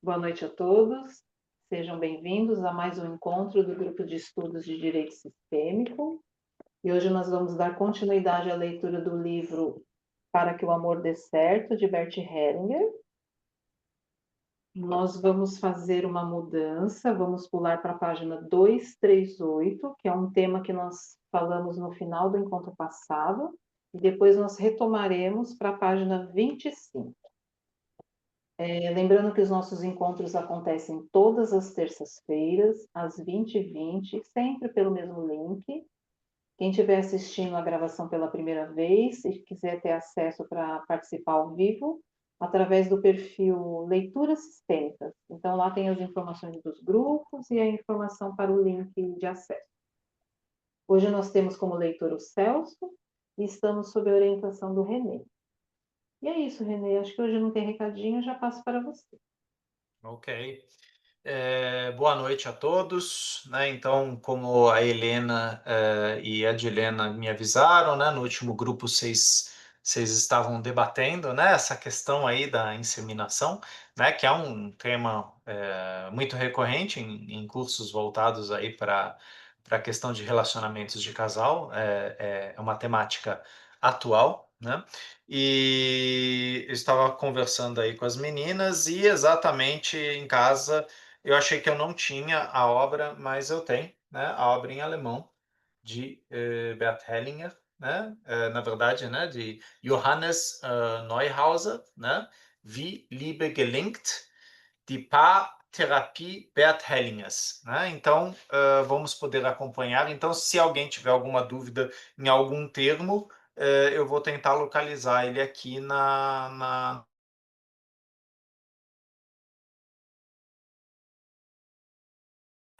Boa noite a todos. Sejam bem-vindos a mais um encontro do Grupo de Estudos de Direito Sistêmico. E hoje nós vamos dar continuidade à leitura do livro Para que o Amor Dê Certo, de Bert Hellinger. Nós vamos fazer uma mudança, vamos pular para a página 238, que é um tema que nós falamos no final do encontro passado, e depois nós retomaremos para a página 25. Lembrando que os nossos encontros acontecem todas as terças-feiras, às 20h20, sempre pelo mesmo link. Quem estiver assistindo a gravação pela primeira vez e quiser ter acesso para participar ao vivo, através do perfil Leituras Sistêmicas. Então, lá tem as informações dos grupos e a informação para o link de acesso. Hoje nós temos como leitor o Celso e estamos sob a orientação do Renê. E é isso, Renê. Acho que hoje não tem recadinho, já passo para você. Ok. Boa noite a todos, né? Então, como a Helena e a Dilena me avisaram, né? No último grupo vocês estavam debatendo, né? Essa questão aí da inseminação, né? Que é um tema muito recorrente em cursos voltados aí para a questão de relacionamentos de casal. É uma temática atual, né? E eu estava conversando aí com as meninas e exatamente em casa eu achei que eu não tinha a obra, mas eu tenho, né? A obra em alemão de Bert Hellinger, né? Na verdade, né? De Johannes Neuhauser, né? Wie Liebe gelingt, die Paartherapie Bert Hellingers, né? Então, vamos poder acompanhar. Então, se alguém tiver alguma dúvida em algum termo, eu vou tentar localizar ele aqui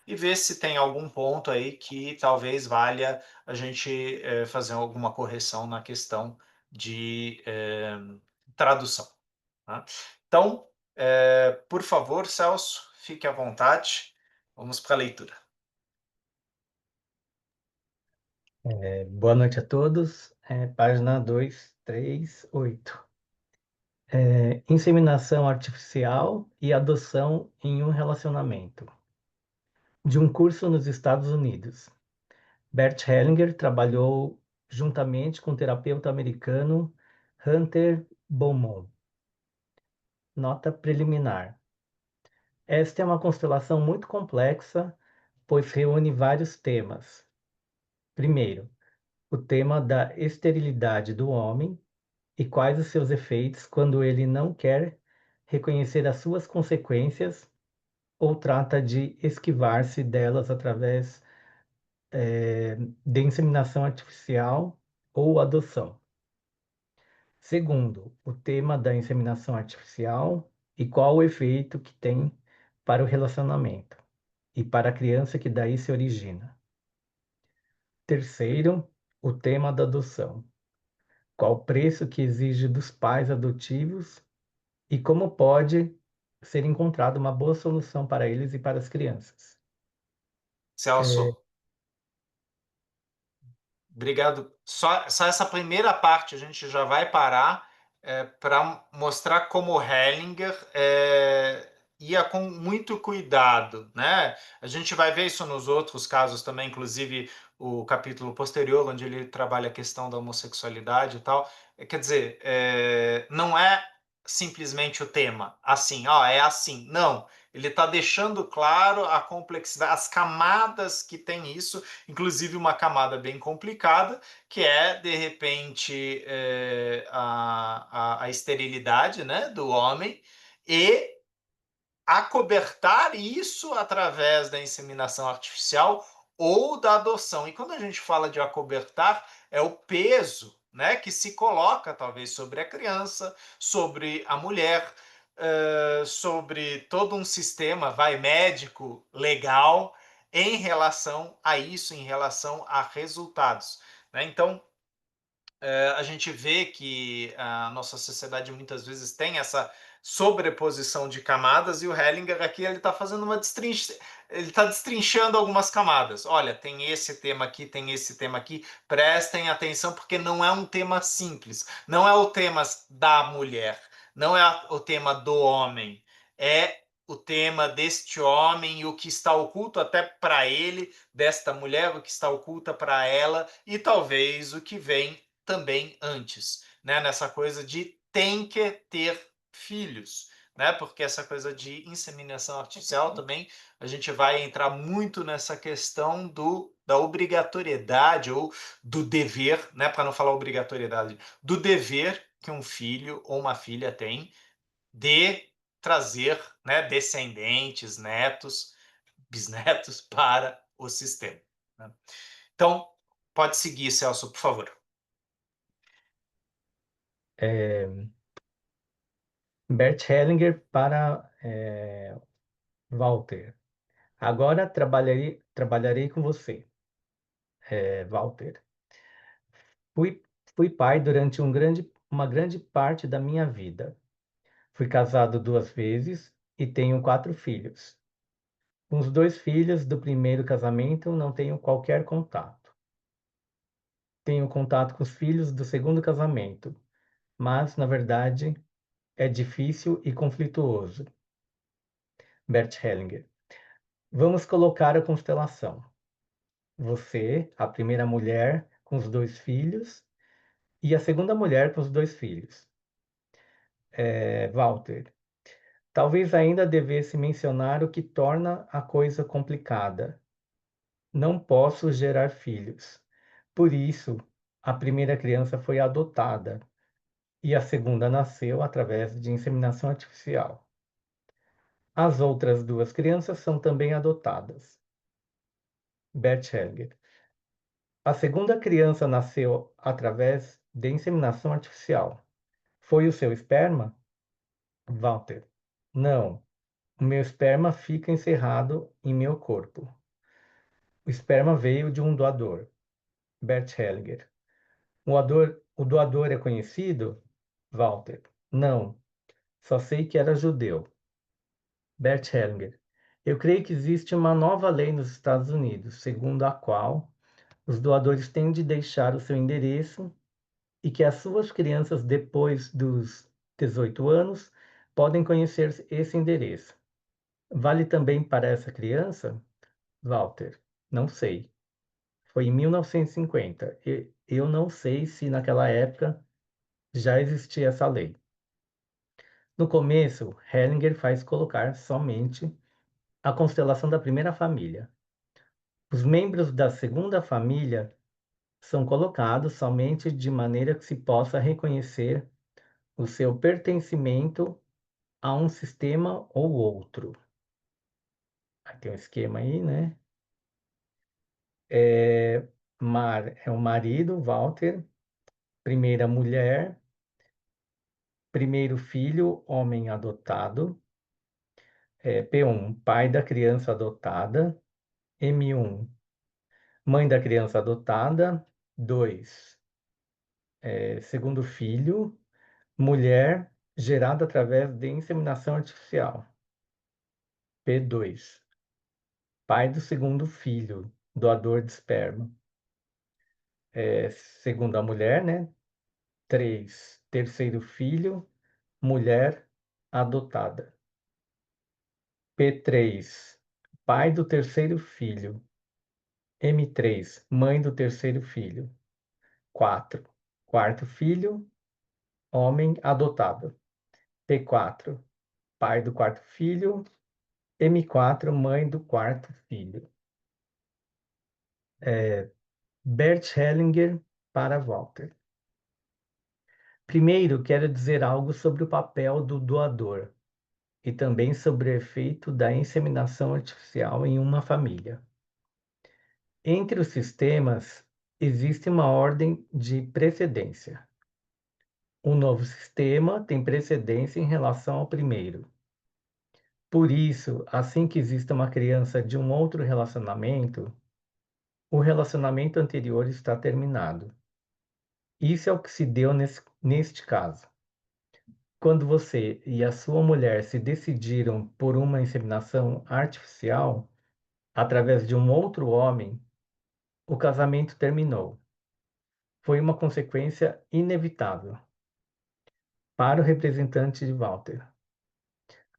e ver se tem algum ponto aí que talvez valha a gente fazer alguma correção na questão de tradução. Tá? Então, por favor, Celso, fique à vontade. Vamos para a leitura. Boa noite a todos. Página 238. Inseminação artificial e adoção em um relacionamento. De um curso nos Estados Unidos. Bert Hellinger trabalhou juntamente com o terapeuta americano Hunter Beaumont. Nota preliminar. Esta é uma constelação muito complexa, pois reúne vários temas. Primeiro, o tema da esterilidade do homem e quais os seus efeitos quando ele não quer reconhecer as suas consequências ou trata de esquivar-se delas através de inseminação artificial ou adoção. Segundo, o tema da inseminação artificial e qual o efeito que tem para o relacionamento e para a criança que daí se origina. Terceiro, o tema da adoção. Qual o preço que exige dos pais adotivos e como pode ser encontrada uma boa solução para eles e para as crianças. É, Celso, obrigado. Só essa primeira parte a gente já vai parar para mostrar como Hellinger ia com muito cuidado, né? A gente vai ver isso nos outros casos também, inclusive o capítulo posterior, onde ele trabalha a questão da homossexualidade e tal. Quer dizer, não é simplesmente o tema assim, ó, é assim. Não, ele está deixando claro a complexidade, as camadas que tem isso, inclusive uma camada bem complicada, que é, de repente, a esterilidade, né, do homem e acobertar isso através da inseminação artificial ou da adoção. E quando a gente fala de acobertar, é o peso, né, que se coloca talvez sobre a criança, sobre a mulher, sobre todo um sistema, vai médico, legal, em relação a isso, em relação a resultados. Né? Então, a gente vê que a nossa sociedade muitas vezes tem essa sobreposição de camadas e o Hellinger aqui ele está fazendo ele está destrinchando algumas camadas. Olha, tem esse tema aqui, tem esse tema aqui. Prestem atenção porque não é um tema simples. Não é o tema da mulher, não é o tema do homem. É o tema deste homem e o que está oculto até para ele, desta mulher, o que está oculta para ela e talvez o que vem também antes, né? Nessa coisa de tem que ter filhos, né? Porque essa coisa de inseminação artificial também a gente vai entrar muito nessa questão da obrigatoriedade ou do dever, né? Para não falar obrigatoriedade, do dever que um filho ou uma filha tem de trazer, né, descendentes, netos, bisnetos para o sistema, né? Então, pode seguir, Celso, por favor. Bert Hellinger para Walter. Agora trabalharei com você, Walter. Fui pai durante uma grande parte da minha vida. Fui casado 2 vezes e tenho 4 filhos. Com os 2 filhos do primeiro casamento não tenho qualquer contato. Tenho contato com os filhos do segundo casamento, mas, na verdade, é difícil e conflituoso. Bert Hellinger. Vamos colocar a constelação. Você, a primeira mulher com os 2 filhos, e a segunda mulher com os 2 filhos. Walter. Talvez ainda devesse mencionar o que torna a coisa complicada. Não posso gerar filhos. Por isso, a primeira criança foi adotada e a segunda nasceu através de inseminação artificial. As outras 2 crianças são também adotadas. Bert Hellinger. A segunda criança nasceu através de inseminação artificial. Foi o seu esperma? Walter. Não. O meu esperma fica encerrado em meu corpo. O esperma veio de um doador. Bert Hellinger. O doador é conhecido? Walter. Não. Só sei que era judeu. Bert Hellinger. Eu creio que existe uma nova lei nos Estados Unidos, segundo a qual os doadores têm de deixar o seu endereço e que as suas crianças, depois dos 18 anos, podem conhecer esse endereço. Vale também para essa criança? Walter. Não sei. Foi em 1950. Eu não sei se naquela época já existia essa lei. No começo, Hellinger faz colocar somente a constelação da primeira família. Os membros da segunda família são colocados somente de maneira que se possa reconhecer o seu pertencimento a um sistema ou outro. Aqui tem um esquema aí, né? É o marido, Walter, primeira mulher, primeiro filho, homem adotado, P1, pai da criança adotada, M1, mãe da criança adotada, 2, segundo filho, mulher gerada através de inseminação artificial, P2, pai do segundo filho, doador de esperma, segunda mulher, né? 3, terceiro filho, mulher adotada. P3, pai do terceiro filho. M3, mãe do terceiro filho. 4, quarto filho, homem adotado. P4, pai do quarto filho. M4, mãe do quarto filho. Bert Hellinger para Walter. Primeiro, quero dizer algo sobre o papel do doador e também sobre o efeito da inseminação artificial em uma família. Entre os sistemas, existe uma ordem de precedência. O novo sistema tem precedência em relação ao primeiro. Por isso, assim que exista uma criança de um outro relacionamento, o relacionamento anterior está terminado. Isso é o que se deu neste caso. Quando você e a sua mulher se decidiram por uma inseminação artificial, através de um outro homem, o casamento terminou. Foi uma consequência inevitável. Para o representante de Walter.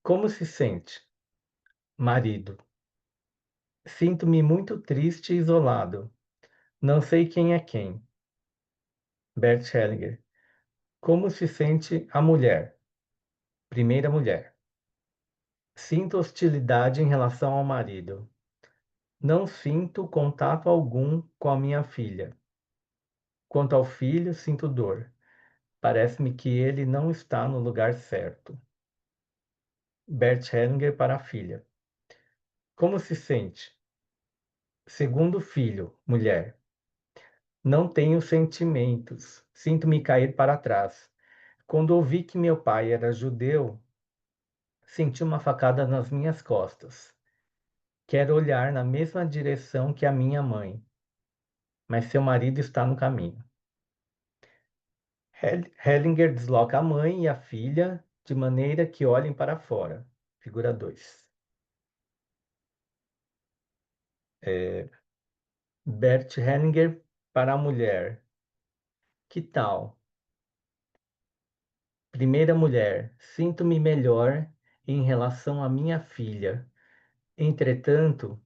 Como se sente? marido. Sinto-me muito triste e isolado. Não sei quem é quem. Bert Hellinger. Como se sente a mulher? Primeira mulher. Sinto hostilidade em relação ao marido. Não sinto contato algum com a minha filha. Quanto ao filho, sinto dor. Parece-me que ele não está no lugar certo. Bert Hellinger para a filha. Como se sente? Segundo filho, mulher. Não tenho sentimentos. Sinto-me cair para trás. Quando ouvi que meu pai era judeu, senti uma facada nas minhas costas. Quero olhar na mesma direção que a minha mãe, mas seu marido está no caminho. Hellinger desloca a mãe e a filha de maneira que olhem para fora. Figura 2. Bert Hellinger para a mulher. Que tal? Primeira mulher. Sinto-me melhor em relação à minha filha. Entretanto,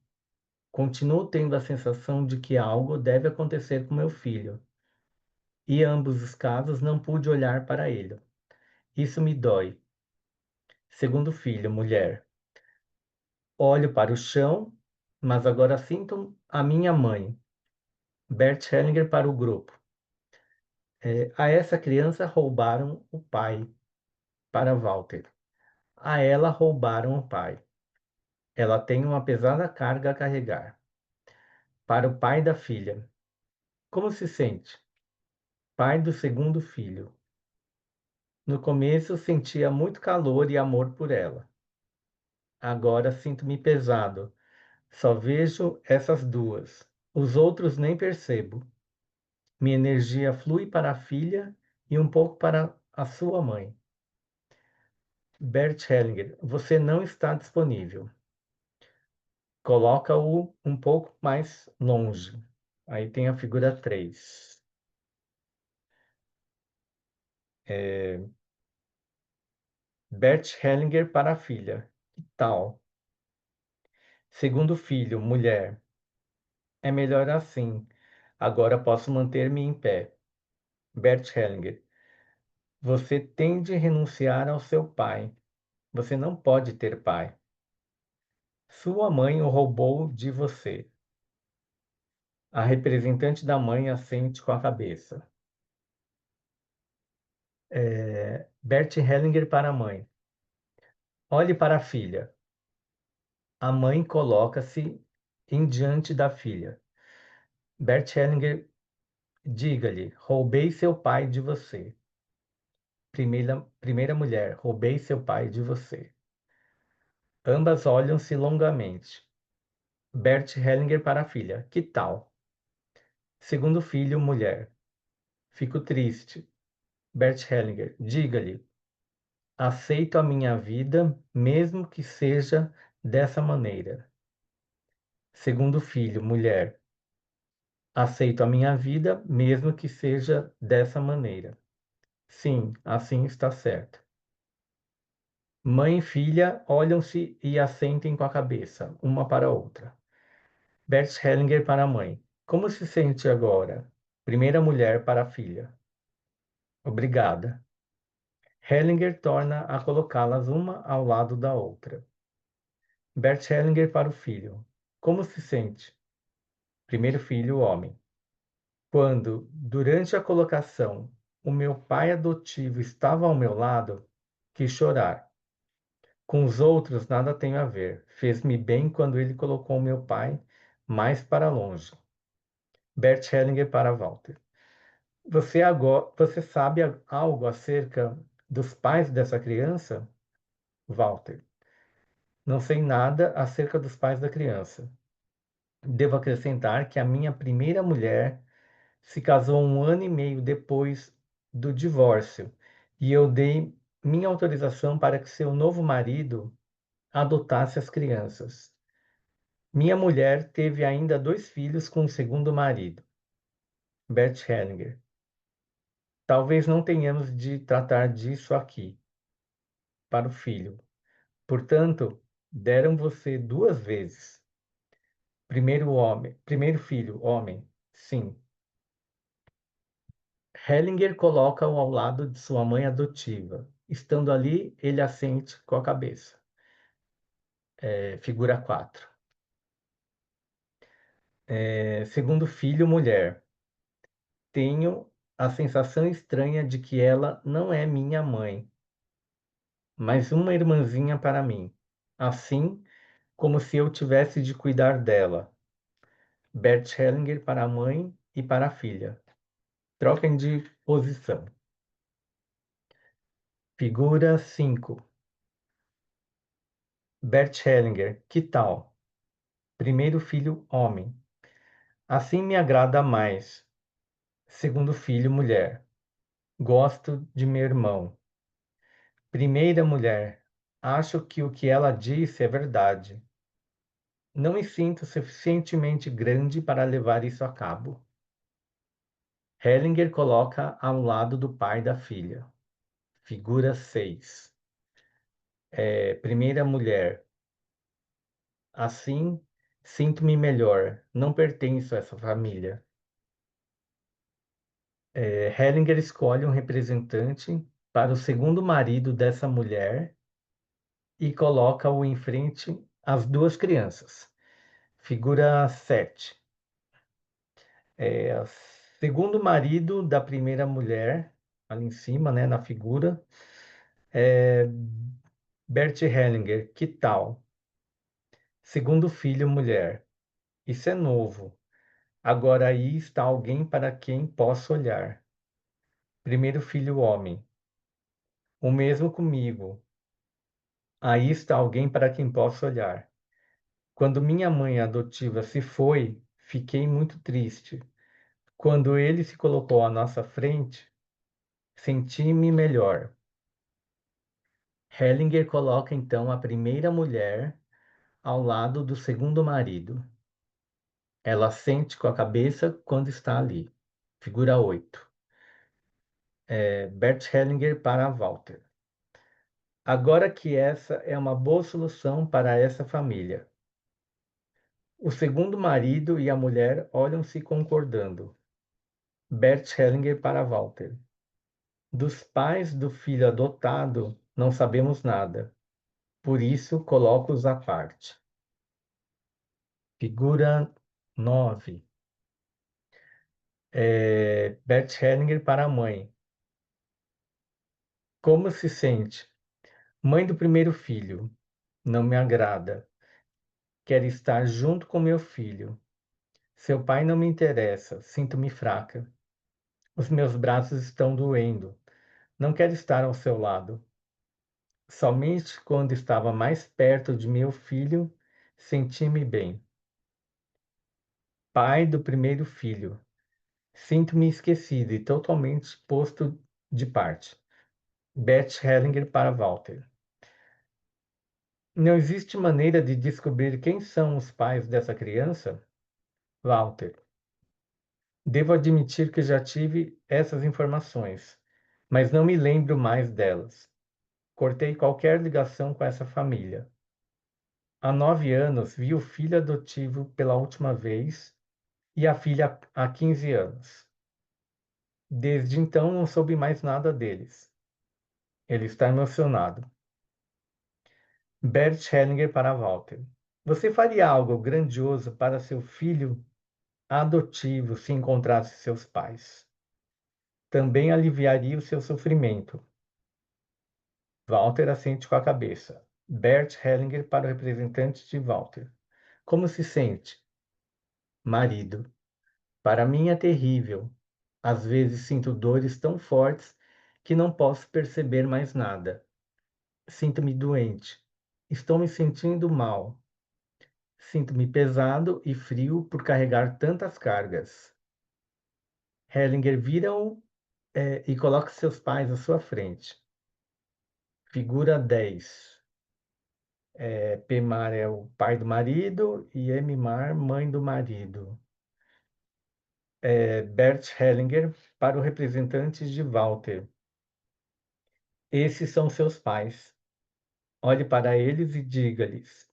continuo tendo a sensação de que algo deve acontecer com meu filho. E em ambos os casos não pude olhar para ele. Isso me dói. Segundo filho, mulher. Olho para o chão, mas agora sinto a minha mãe. Bert Hellinger para o grupo. A essa criança roubaram o pai. Para Walter. A ela roubaram o pai. Ela tem uma pesada carga a carregar. Para o pai da filha. Como se sente? Pai do segundo filho. No começo sentia muito calor e amor por ela. Agora sinto-me pesado. Só vejo essas duas. Os outros nem percebo. Minha energia flui para a filha e um pouco para a sua mãe. Bert Hellinger, você não está disponível. Coloca-o um pouco mais longe. Aí tem a figura 3. Bert Hellinger para a filha. Que tal? Segundo filho, mulher. É melhor assim. Agora posso manter-me em pé. Bert Hellinger. Você tem de renunciar ao seu pai. Você não pode ter pai. Sua mãe o roubou de você. A representante da mãe assente com a cabeça. Bert Hellinger para a mãe. Olhe para a filha. A mãe coloca-se em diante da filha. Bert Hellinger, diga-lhe, roubei seu pai de você. Primeira mulher, roubei seu pai de você. Ambas olham-se longamente. Bert Hellinger para a filha, que tal? Segundo filho, mulher. Fico triste. Bert Hellinger, diga-lhe, aceito a minha vida, mesmo que seja dessa maneira. Segundo filho, mulher. Aceito a minha vida, mesmo que seja dessa maneira. Sim, assim está certo. Mãe e filha olham-se e assentem com a cabeça, uma para a outra. Bert Hellinger para a mãe. Como se sente agora? Primeira mulher para a filha. Obrigada. Hellinger torna a colocá-las uma ao lado da outra. Bert Hellinger para o filho. Como se sente? Primeiro filho, homem. Quando, durante a colocação, o meu pai adotivo estava ao meu lado, quis chorar. Com os outros nada tenho a ver. Fez-me bem quando ele colocou meu pai mais para longe. Bert Hellinger para Walter. Você sabe algo acerca dos pais dessa criança? Walter. Não sei nada acerca dos pais da criança. Devo acrescentar que a minha primeira mulher se casou 1 ano e meio depois do divórcio e eu dei minha autorização para que seu novo marido adotasse as crianças. Minha mulher teve ainda 2 filhos com o segundo marido, Bert Hellinger. Talvez não tenhamos de tratar disso aqui, para o filho. Portanto, Deram você 2 vezes. Primeiro filho, homem, sim. Hellinger coloca-o ao lado de sua mãe adotiva. Estando ali, ele assente com a cabeça. Figura 4. Segundo filho, mulher. Tenho a sensação estranha de que ela não é minha mãe, mas uma irmãzinha para mim. Assim como se eu tivesse de cuidar dela. Bert Hellinger para a mãe e para a filha. Troquem de posição. Figura 5. Bert Hellinger, que tal? Primeiro filho, homem. Assim me agrada mais. Segundo filho, mulher. Gosto de meu irmão. Primeira mulher. Acho que o que ela disse é verdade. Não me sinto suficientemente grande para levar isso a cabo. Hellinger coloca ao lado do pai da filha. Figura 6. Primeira mulher. Assim, sinto-me melhor. Não pertenço a essa família. Hellinger escolhe um representante para o segundo marido dessa mulher e coloca-o em frente às 2 crianças. Figura 7. Segundo marido da primeira mulher, ali em cima, né, na figura, Bert Hellinger, que tal? Segundo filho, mulher. Isso é novo. Agora aí está alguém para quem posso olhar. Primeiro filho, homem. O mesmo comigo. Aí está alguém para quem posso olhar. Quando minha mãe adotiva se foi, fiquei muito triste. Quando ele se colocou à nossa frente, senti-me melhor. Hellinger coloca então a primeira mulher ao lado do segundo marido. Ela sente com a cabeça quando está ali. Figura 8. Bert Hellinger para Walter. Agora que essa é uma boa solução para essa família. O segundo marido e a mulher olham-se concordando. Bert Hellinger para Walter. Dos pais do filho adotado, não sabemos nada. Por isso, coloco-os à parte. Figura 9. Bert Hellinger para a mãe. Como se sente? Mãe do primeiro filho. Não me agrada. Quero estar junto com meu filho. Seu pai não me interessa. Sinto-me fraca. Os meus braços estão doendo. Não quero estar ao seu lado. Somente quando estava mais perto de meu filho, senti-me bem. Pai do primeiro filho. Sinto-me esquecido e totalmente posto de parte. Bert Hellinger para Walter. Não existe maneira de descobrir quem são os pais dessa criança? Walter. Devo admitir que já tive essas informações, mas não me lembro mais delas. Cortei qualquer ligação com essa família. Há 9 anos vi o filho adotivo pela última vez e a filha há 15 anos. Desde então não soube mais nada deles. Ele está emocionado. Bert Hellinger para Walter. Você faria algo grandioso para seu filho adotivo se encontrasse seus pais. Também aliviaria o seu sofrimento. Walter assente com a cabeça. Bert Hellinger para o representante de Walter. Como se sente? Marido. Para mim é terrível. Às vezes sinto dores tão fortes que não posso perceber mais nada. Sinto-me doente. Estou me sentindo mal. Sinto-me pesado e frio por carregar tantas cargas. Hellinger vira-o e coloca seus pais à sua frente. Figura 10. Pmar é o pai do marido e Mmar, mãe do marido. Bert Hellinger para o representante de Walter. Esses são seus pais. Olhe para eles e diga-lhes: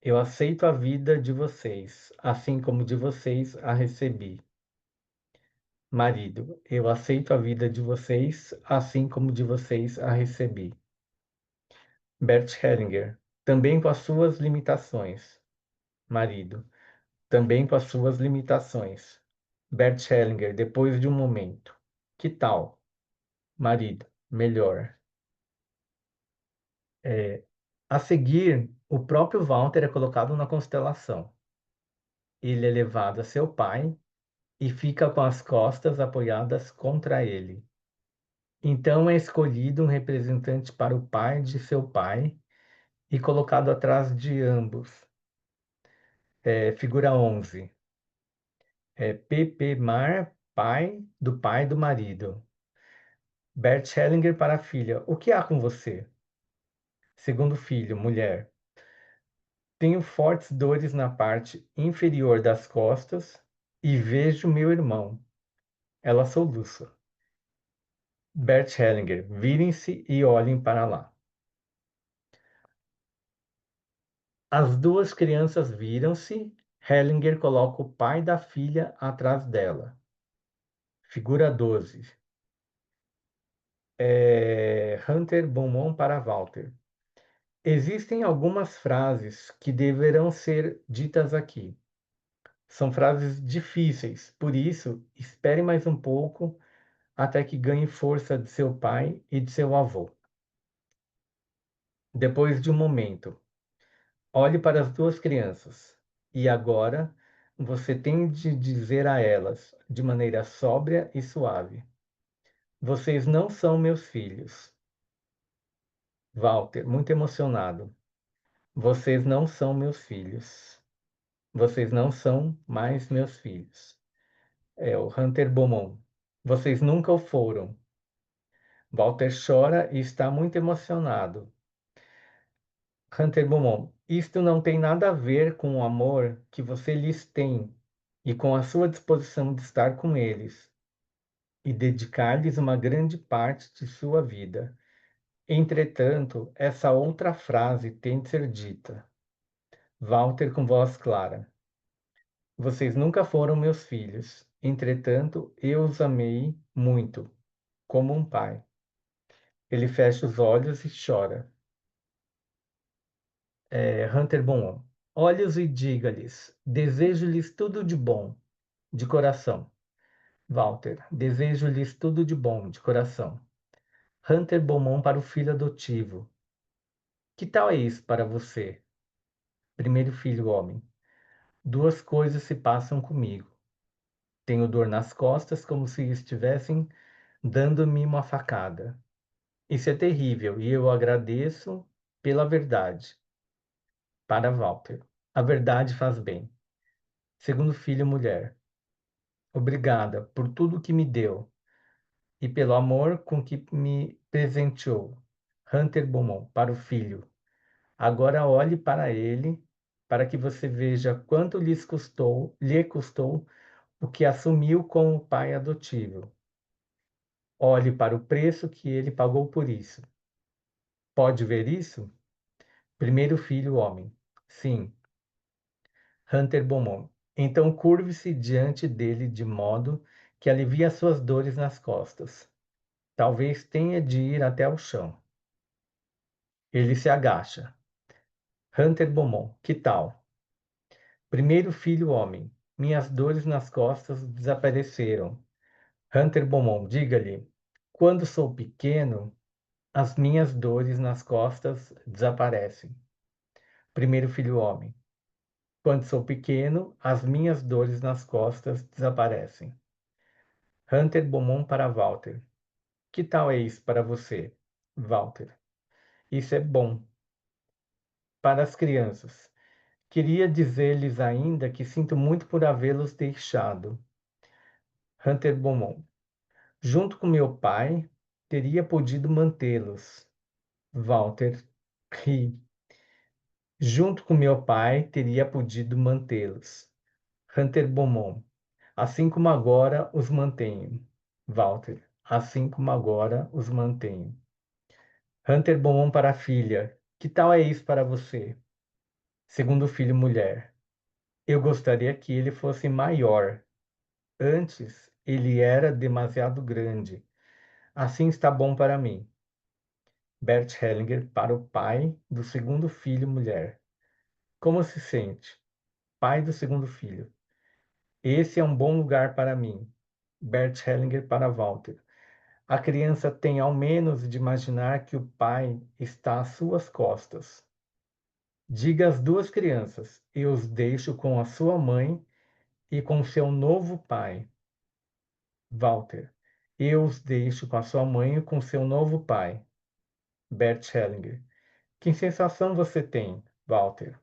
eu aceito a vida de vocês, assim como de vocês a recebi. Marido, eu aceito a vida de vocês, assim como de vocês a recebi. Bert Hellinger, também com as suas limitações. Marido, também com as suas limitações. Bert Hellinger, depois de um momento. Que tal? Marido, melhor. A seguir, o próprio Walter é colocado na constelação. Ele é levado a seu pai e fica com as costas apoiadas contra ele. Então é escolhido um representante para o pai de seu pai e colocado atrás de ambos. Figura 11. P.P. Mar, pai do marido. Bert Hellinger para a filha: o que há com você? Segundo filho, mulher: tenho fortes dores na parte inferior das costas e vejo meu irmão. Ela soluça. Bert Hellinger: virem-se e olhem para lá. As duas crianças viram-se. Hellinger coloca o pai da filha atrás dela. Figura 12. Hunter Beaumont para Walter. Existem algumas frases que deverão ser ditas aqui. São frases difíceis, por isso, espere mais um pouco até que ganhe força de seu pai e de seu avô. Depois de um momento, olhe para as duas crianças e agora você tem de dizer a elas, de maneira sóbria e suave: vocês não são meus filhos. Walter, muito emocionado: vocês não são meus filhos. Vocês não são mais meus filhos. O Hunter Beaumont: vocês nunca o foram. Walter chora e está muito emocionado. Hunter Beaumont: isto não tem nada a ver com o amor que você lhes tem e com a sua disposição de estar com eles e dedicar-lhes uma grande parte de sua vida. Entretanto, essa outra frase tem de ser dita. Walter com voz clara: vocês nunca foram meus filhos. Entretanto, eu os amei muito, como um pai. Ele fecha os olhos e chora. Hunter Beaumont: olhe-os e diga-lhes: desejo-lhes tudo de bom, de coração. Walter: desejo-lhes tudo de bom, de coração. Hunter Beaumont para o filho adotivo: que tal é isso para você? Primeiro filho homem: duas coisas se passam comigo. Tenho dor nas costas como se estivessem dando-me uma facada. Isso é terrível e eu agradeço pela verdade. Para Walter: a verdade faz bem. Segundo filho mulher: obrigada por tudo que me deu e pelo amor com que me presenteou. Hunter Beaumont para o filho: agora olhe para ele, para que você veja quanto lhe custou o que assumiu como pai adotivo. Olhe para o preço que ele pagou por isso. Pode ver isso? Primeiro filho homem: sim. Hunter Beaumont: então curve-se diante dele de modo que alivie as suas dores nas costas. Talvez tenha de ir até o chão. Ele se agacha. Hunter Beaumont: que tal? Primeiro filho homem: minhas dores nas costas desapareceram. Hunter Beaumont: diga-lhe, quando sou pequeno, as minhas dores nas costas desaparecem. Primeiro filho homem: quando sou pequeno, as minhas dores nas costas desaparecem. Hunter Beaumont para Walter: que tal é isso para você, Walter? Isso é bom. Para as crianças: queria dizer-lhes ainda que sinto muito por havê-los deixado. Hunter Beaumont: junto com meu pai, teria podido mantê-los. Walter ri. Junto com meu pai, teria podido mantê-los. Hunter Beaumont: assim como agora os mantenho. Walter: assim como agora os mantenho. Hunter Beaumont para a filha: Que tal é isso para você? Segundo filho, mulher. Eu gostaria que ele fosse maior. Antes, ele era demasiado grande. Assim está bom para mim. Bert Hellinger para o pai do segundo filho, mulher. Como se sente? Pai do segundo filho. Esse é um bom lugar para mim. Bert Hellinger para Walter. A criança tem ao menos de imaginar que o pai está às suas costas. Diga às duas crianças: eu os deixo com a sua mãe e com seu novo pai. Walter. Eu os deixo com a sua mãe e com seu novo pai. Bert Hellinger. Que sensação você tem, Walter?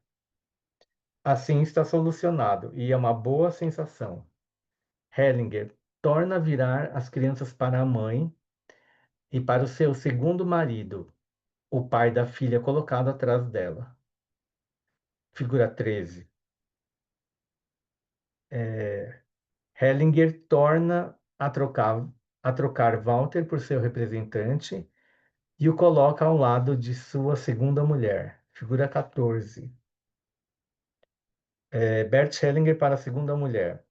Assim está solucionado, e é uma boa sensação. Hellinger torna a virar as crianças para a mãe e para o seu segundo marido, o pai da filha colocado atrás dela. Figura 13. Hellinger torna a trocar Walter por seu representante e o coloca ao lado de sua segunda mulher. Figura 14. Bert Hellinger para a segunda mulher.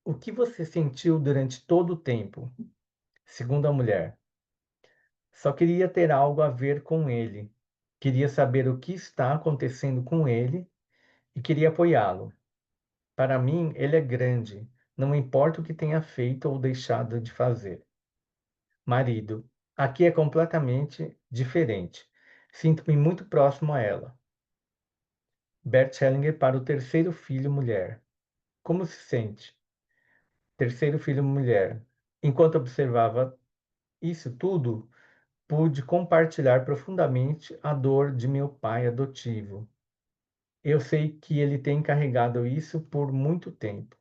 O que você sentiu durante todo o tempo? Segunda mulher. Só queria ter algo a ver com ele. Queria saber o que está acontecendo com ele e queria apoiá-lo. Para mim, ele é grande, não importa o que tenha feito ou deixado de fazer. Marido, aqui é completamente diferente. Sinto-me muito próximo a ela. Bert Hellinger para o terceiro filho, mulher. Como se sente? Terceiro filho, mulher. Enquanto observava isso tudo, pude compartilhar profundamente a dor de meu pai adotivo. Eu sei que ele tem carregado isso por muito tempo.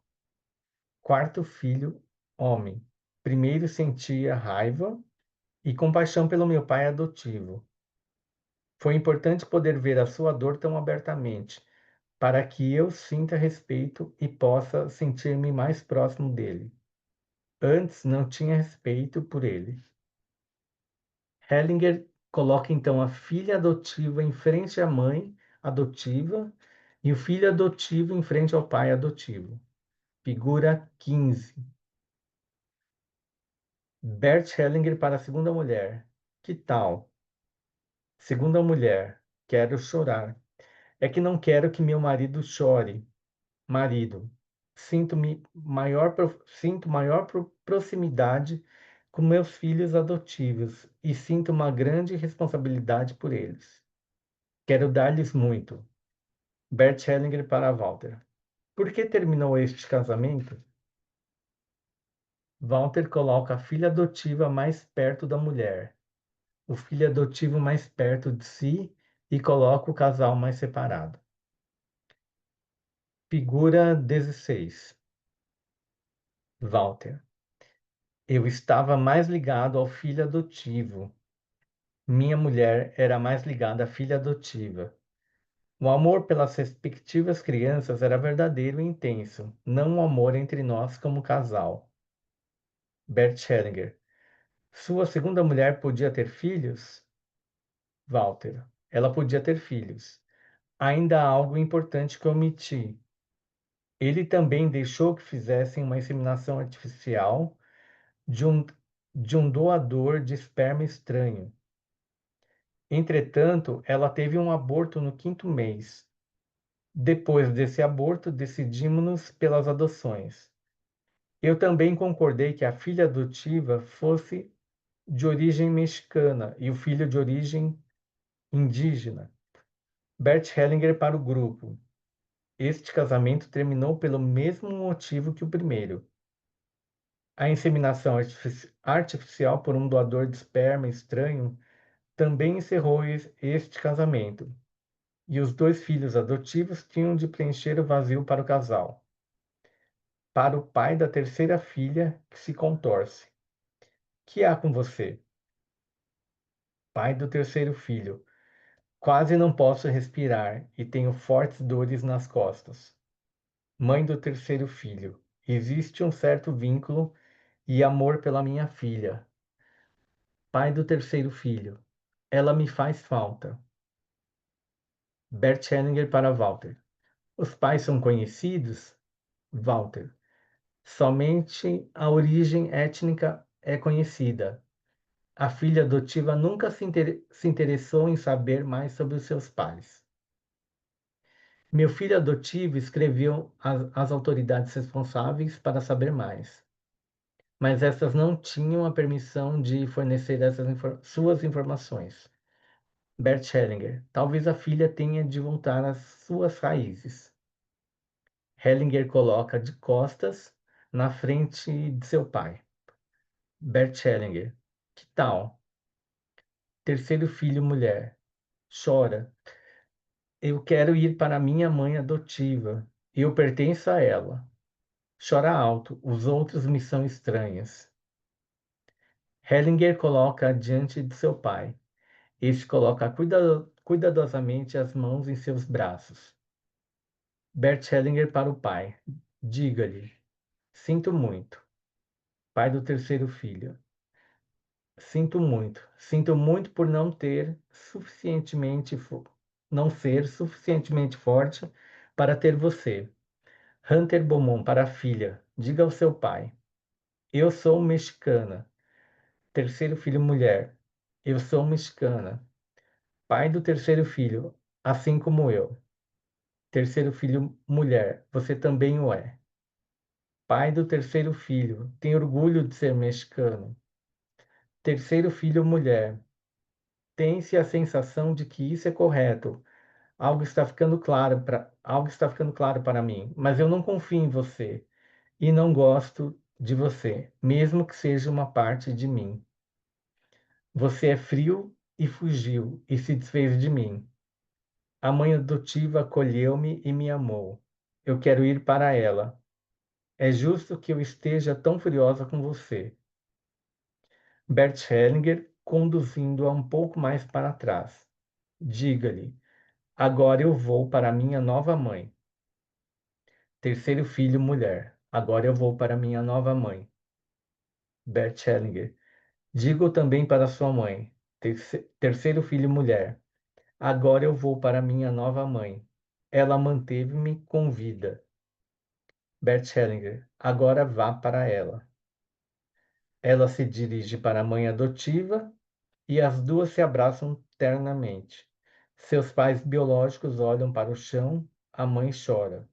Quarto filho, homem. Primeiro sentia raiva e compaixão pelo meu pai adotivo. Foi importante poder ver a sua dor tão abertamente, para que eu sinta respeito e possa sentir-me mais próximo dele. Antes não tinha respeito por ele. Hellinger coloca então a filha adotiva em frente à mãe adotiva e o filho adotivo em frente ao pai adotivo. Figura 15. Bert Hellinger para a segunda mulher. Que tal? Segunda mulher. Quero chorar. É que não quero que meu marido chore. Marido. Sinto maior proximidade com meus filhos adotivos e sinto uma grande responsabilidade por eles. Quero dar-lhes muito. Bert Hellinger para Walter. Por que terminou este casamento? Walter coloca a filha adotiva mais perto da mulher, o filho adotivo mais perto de si e coloca o casal mais separado. Figura 16. Walter. Eu estava mais ligado ao filho adotivo. Minha mulher era mais ligada à filha adotiva. O amor pelas respectivas crianças era verdadeiro e intenso, não um amor entre nós como casal. Bert Hellinger. Sua segunda mulher podia ter filhos? Walter. Ela podia ter filhos. Ainda há algo importante que omiti. Ele também deixou que fizessem uma inseminação artificial de um, de um doador de esperma estranho. Entretanto, ela teve um aborto no 5º mês. Depois desse aborto, decidimos-nos pelas adoções. Eu também concordei que a filha adotiva fosse de origem mexicana e o filho de origem indígena. Bert Hellinger para o grupo. Este casamento terminou pelo mesmo motivo que o primeiro. A inseminação artificial por um doador de esperma estranho também encerrou este casamento, e os dois filhos adotivos tinham de preencher o vazio para o casal. Para o pai da terceira filha, que se contorce. Que há com você? Pai do terceiro filho. Quase não posso respirar e tenho fortes dores nas costas. Mãe do terceiro filho. Existe um certo vínculo e amor pela minha filha. Pai do terceiro filho. Ela me faz falta. Bert Hellinger para Walter. Os pais são conhecidos? Walter. Somente a origem étnica é conhecida. A filha adotiva nunca se interessou em saber mais sobre os seus pais. Meu filho adotivo escreveu às autoridades responsáveis para saber mais, mas essas não tinham a permissão de fornecer suas informações. Bert Hellinger. Talvez a filha tenha de voltar às suas raízes. Hellinger coloca de costas na frente de seu pai. Bert Hellinger. Que tal? Terceiro filho, mulher. Chora. Eu quero ir para minha mãe adotiva. Eu pertenço a ela. Chora alto. Os outros me são estranhos. Hellinger coloca diante de seu pai. Este coloca cuidadosamente as mãos em seus braços. Bert Hellinger para o pai. Diga-lhe. Sinto muito. Pai do terceiro filho. Sinto muito. Sinto muito por não ser suficientemente forte para ter você. Hunter Beaumont para a filha. Diga ao seu pai. Eu sou mexicana. Terceiro filho mulher. Eu sou mexicana. Pai do terceiro filho, assim como eu. Terceiro filho mulher. Você também o é. Pai do terceiro filho. Tem orgulho de ser mexicano. Terceiro filho mulher. Tem-se a sensação de que isso é correto. Algo está ficando claro para mim, mas eu não confio em você e não gosto de você, mesmo que seja uma parte de mim. Você é frio e fugiu e se desfez de mim. A mãe adotiva acolheu-me e me amou. Eu quero ir para ela. É justo que eu esteja tão furiosa com você. Bert Hellinger, conduzindo-a um pouco mais para trás. Diga-lhe, agora eu vou para minha nova mãe. Terceiro filho, mulher. Agora eu vou para minha nova mãe. Bert Hellinger. Digo também para sua mãe. Terceiro filho, mulher. Agora eu vou para minha nova mãe. Ela manteve-me com vida. Bert Hellinger. Agora vá para ela. Ela se dirige para a mãe adotiva e as duas se abraçam ternamente. Seus pais biológicos olham para o chão, a mãe chora.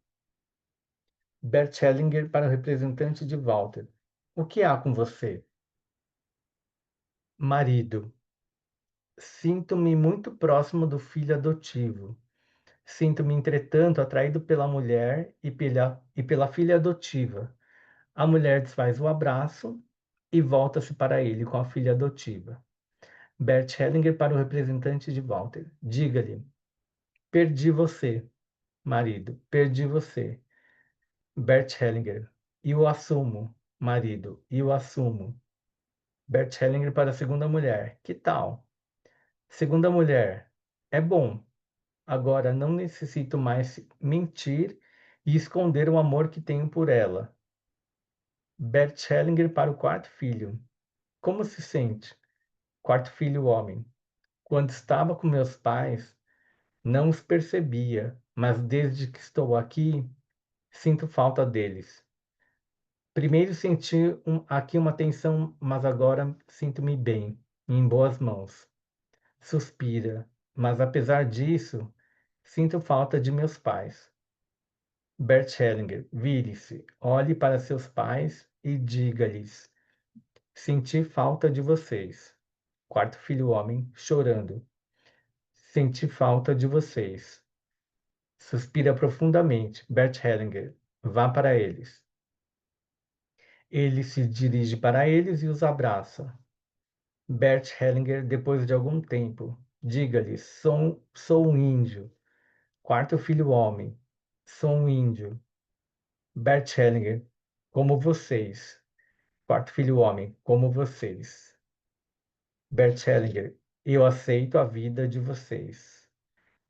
Bert Hellinger para o representante de Walter. O que há com você? Marido. Sinto-me muito próximo do filho adotivo. Sinto-me, entretanto, atraído pela mulher e pela filha adotiva. A mulher desfaz o abraço e volta-se para ele com a filha adotiva. Bert Hellinger para o representante de Walter. Diga-lhe: perdi você, marido, perdi você. Bert Hellinger. E o assumo, marido, e o assumo. Bert Hellinger para a segunda mulher. Que tal? Segunda mulher. É bom. Agora não necessito mais mentir e esconder o amor que tenho por ela. Bert Hellinger para o quarto filho. Como se sente? Quarto filho homem. Quando estava com meus pais, não os percebia, mas desde que estou aqui, sinto falta deles. Primeiro senti aqui uma tensão, mas agora sinto-me bem, em boas mãos. Suspira, mas apesar disso, sinto falta de meus pais. Bert Hellinger, vire-se, olhe para seus pais e diga-lhes: senti falta de vocês. Quarto filho homem, chorando. Senti falta de vocês. Suspira profundamente. Bert Hellinger, vá para eles. Ele se dirige para eles e os abraça. Bert Hellinger, depois de algum tempo, diga-lhes: sou um índio. Quarto filho homem, sou um índio. Bert Hellinger, como vocês. Quarto filho homem, como vocês. Bert Hellinger, eu aceito a vida de vocês.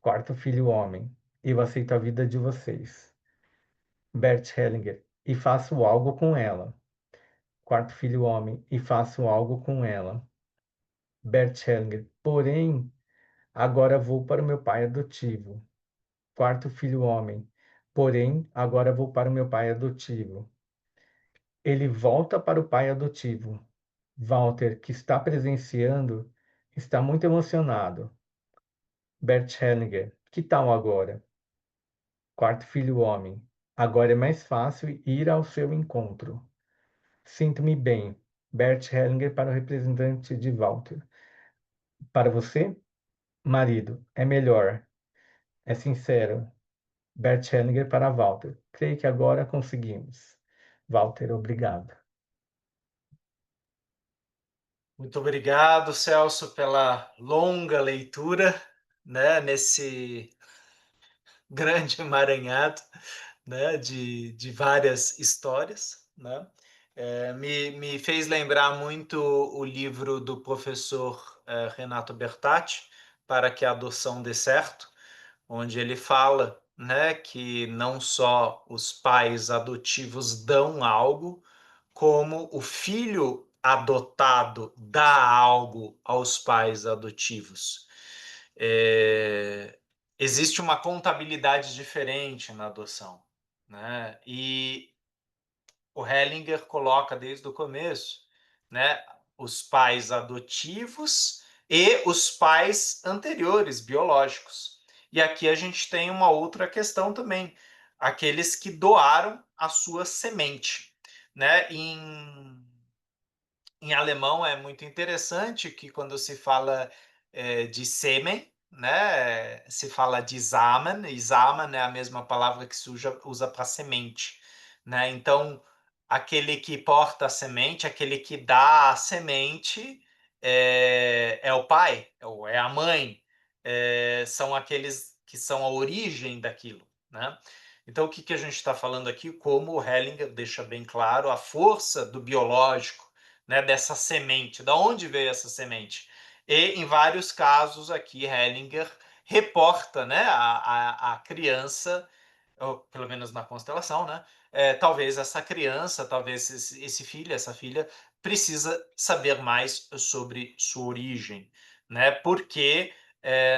Quarto filho homem, eu aceito a vida de vocês. Bert Hellinger, e faço algo com ela. Quarto filho homem, e faço algo com ela. Bert Hellinger, porém, agora vou para o meu pai adotivo. quarto filho homem. Porém, agora vou para o meu pai adotivo. Ele volta para o pai adotivo. Walter, que está presenciando, está muito emocionado. Bert Hellinger, que tal agora? Quarto filho homem. Agora é mais fácil ir ao seu encontro. Sinto-me bem. Bert Hellinger para o representante de Walter. Para você, marido, é melhor. É sincero. Bert Hellinger para Walter. Creio que agora conseguimos. Walter, obrigado. Muito obrigado, Celso, pela longa leitura, né, nesse grande emaranhado, né, de várias histórias, né? Me fez lembrar muito o livro do professor Renato Bertatti, Para que a Adoção Dê Certo, onde ele fala, né, que não só os pais adotivos dão algo, como o filho adotado dá algo aos pais adotivos. Existe uma contabilidade diferente na adoção, né? E o Hellinger coloca desde o começo, né, os pais adotivos e os pais anteriores, biológicos. E aqui a gente tem uma outra questão também, aqueles que doaram a sua semente, né? Em alemão é muito interessante que quando se fala de sêmen, né, se fala de Samen, e Samen é a mesma palavra que se usa para semente, né? Então, aquele que porta a semente, aquele que dá a semente é o pai, é a mãe, são aqueles que são a origem daquilo, né? Então, o que a gente está falando aqui? Como o Hellinger deixa bem claro, a força do biológico, né, dessa semente, da onde veio essa semente. E em vários casos aqui Hellinger reporta, né, a criança, ou pelo menos na constelação, né, talvez essa criança, talvez esse filho, essa filha precisa saber mais sobre sua origem, né, porque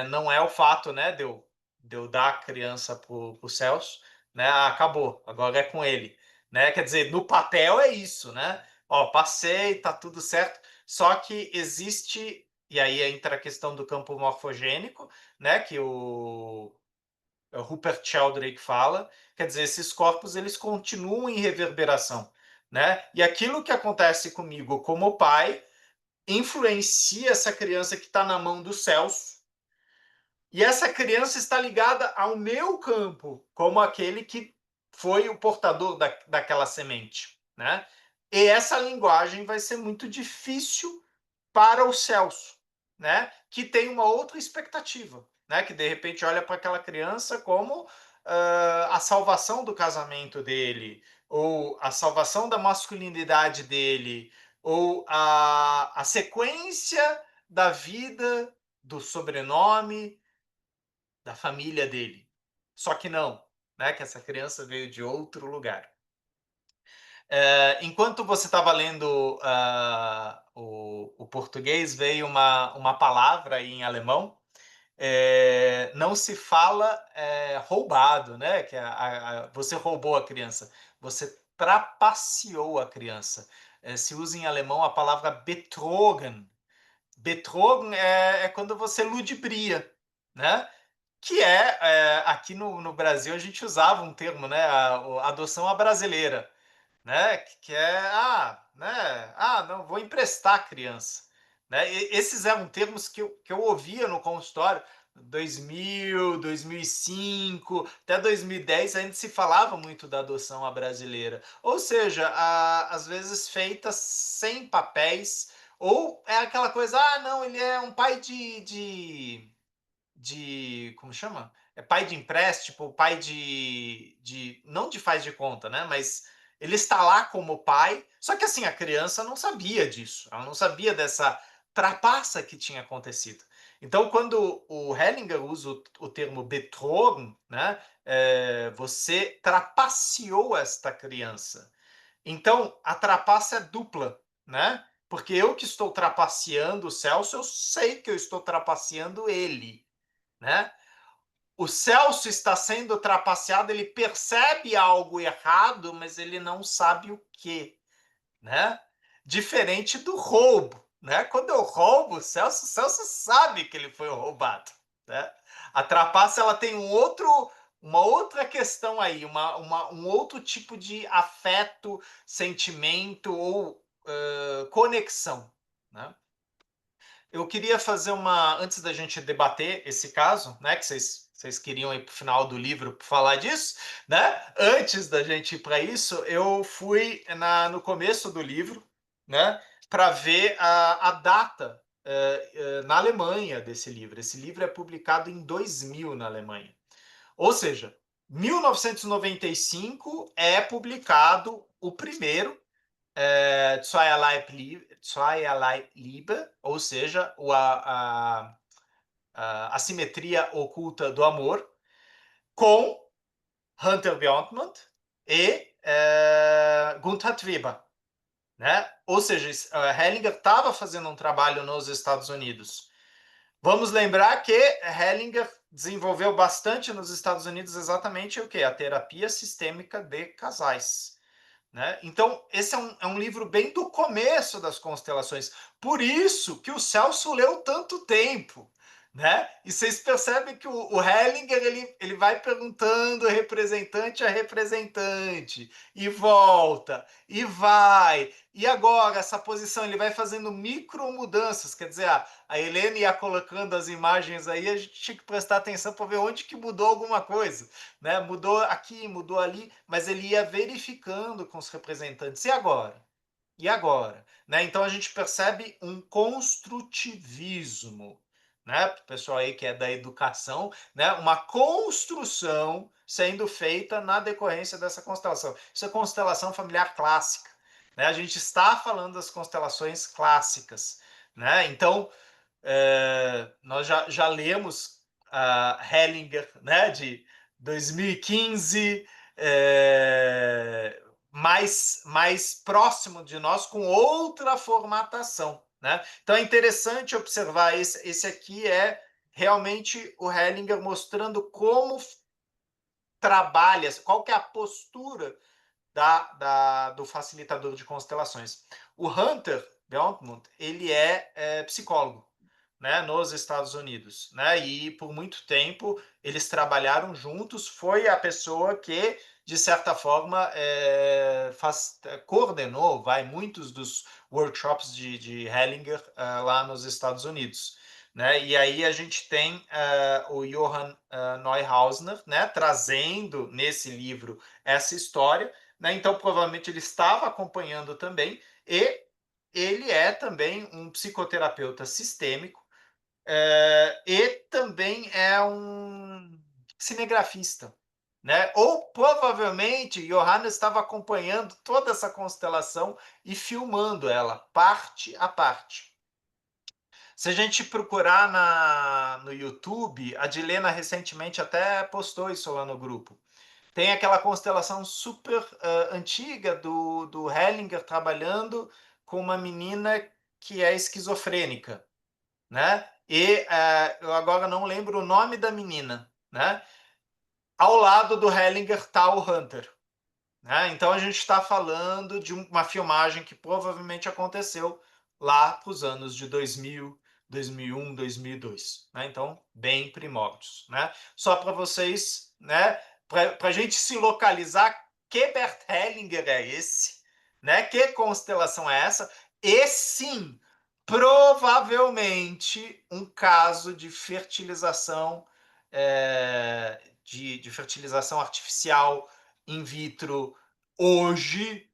não é o fato, né, de eu dar a criança para o Celso, né, acabou, agora é com ele, né, quer dizer, no papel é isso, né, ó, passei, tá tudo certo. Só que existe, e aí entra a questão do campo morfogênico, né, que o Rupert Sheldrake fala, quer dizer, esses corpos eles continuam em reverberação, né? E aquilo que acontece comigo como pai influencia essa criança que está na mão do Celso, e essa criança está ligada ao meu campo, como aquele que foi o portador daquela semente, né? E essa linguagem vai ser muito difícil para o Celso, né? Que tem uma outra expectativa, né? Que de repente olha para aquela criança como a salvação do casamento dele, ou a salvação da masculinidade dele, ou a sequência da vida, do sobrenome, da família dele. Só que não, né? Que essa criança veio de outro lugar. Enquanto você estava lendo o português, veio uma palavra aí em alemão. Não se fala roubado, né? Que você roubou a criança, você trapaceou a criança. Se usa em alemão a palavra betrogen. Betrogen é quando você ludibria, né? Que aqui no Brasil a gente usava um termo, né? A adoção à brasileira, né? Que é, né? Não, vou emprestar a criança, né? Esses eram termos que eu ouvia no consultório 2000, 2005, até 2010 ainda se falava muito da adoção à brasileira. Ou seja, às vezes feita sem papéis, ou é aquela coisa, não, ele é um pai como chama? É pai de empréstimo, pai não de faz de conta, né? Mas ele está lá como pai, só que assim, a criança não sabia disso, ela não sabia dessa trapaça que tinha acontecido. Então, quando o Hellinger usa o termo betrogen, né? Você trapaceou esta criança. Então, a trapaça é dupla, né? Porque eu que estou trapaceando o Celso, eu sei que eu estou trapaceando ele, né? o Celso está sendo trapaceado, ele percebe algo errado, mas ele não sabe o quê, né? Diferente do roubo, né? Quando eu roubo, o Celso sabe que ele foi roubado, né? A trapaça, ela tem uma outra questão aí, um outro tipo de afeto, sentimento ou conexão, né? Eu queria fazer antes da gente debater esse caso, né, que vocês queriam ir para o final do livro para falar disso, né? Antes da gente ir para isso, eu fui no começo do livro, né, para ver a data na Alemanha desse livro. Esse livro é publicado em 2000 na Alemanha. Ou seja, 1995 é publicado o primeiro Zweierlei Liebe, ou seja, a simetria oculta do amor, com Hunter Björkman e Gunther Weber. Né? Ou seja, Hellinger estava fazendo um trabalho nos Estados Unidos. Vamos lembrar que Hellinger desenvolveu bastante nos Estados Unidos exatamente o quê? A terapia sistêmica de casais. Né? Então, esse é um livro bem do começo das constelações. Por isso que o Celso leu tanto tempo. Né? E vocês percebem que o Hellinger ele vai perguntando representante a representante, e volta, e vai. E agora, essa posição, ele vai fazendo micro mudanças. Quer dizer, a Helena ia colocando as imagens aí, a gente tinha que prestar atenção para ver onde que mudou alguma coisa. Né? Mudou aqui, mudou ali, mas ele ia verificando com os representantes. E agora? E agora? Né? Então a gente percebe um construtivismo, né? O pessoal aí que é da educação, né? Uma construção sendo feita na decorrência dessa constelação. Isso é constelação familiar clássica. Né? A gente está falando das constelações clássicas. Né? Então, nós já lemos Hellinger, né, de 2015, mais próximo de nós, com outra formatação. Né? Então é interessante observar, esse aqui é realmente o Hellinger mostrando como trabalha, qual que é a postura do facilitador de constelações. O Hunter Björkman, ele é psicólogo, né, nos Estados Unidos, né, e por muito tempo eles trabalharam juntos. Foi a pessoa que, de certa forma, coordenou, muitos dos workshops de Hellinger lá nos Estados Unidos. Né? E aí a gente tem o Johann Neuhausner, né, trazendo nesse livro essa história. Né? Então, provavelmente ele estava acompanhando também, e ele é também um psicoterapeuta sistêmico, e também é um cinegrafista. Né? Ou provavelmente Johannes estava acompanhando toda essa constelação e filmando ela, parte a parte. Se a gente procurar no YouTube, a Dilena recentemente até postou isso lá no grupo. Tem aquela constelação super antiga do Hellinger trabalhando com uma menina que é esquizofrênica, né? E eu agora não lembro o nome da menina, né? Ao lado do Hellinger está o Hunter. Né? Então a gente está falando de uma filmagem que provavelmente aconteceu lá para os anos de 2000, 2001, 2002. Né? Então, bem primórdios. Né? Só para vocês, né? Para a gente se localizar, que Bert Hellinger é esse? Né? Que constelação é essa? E sim, provavelmente um caso de fertilização, de fertilização artificial in vitro hoje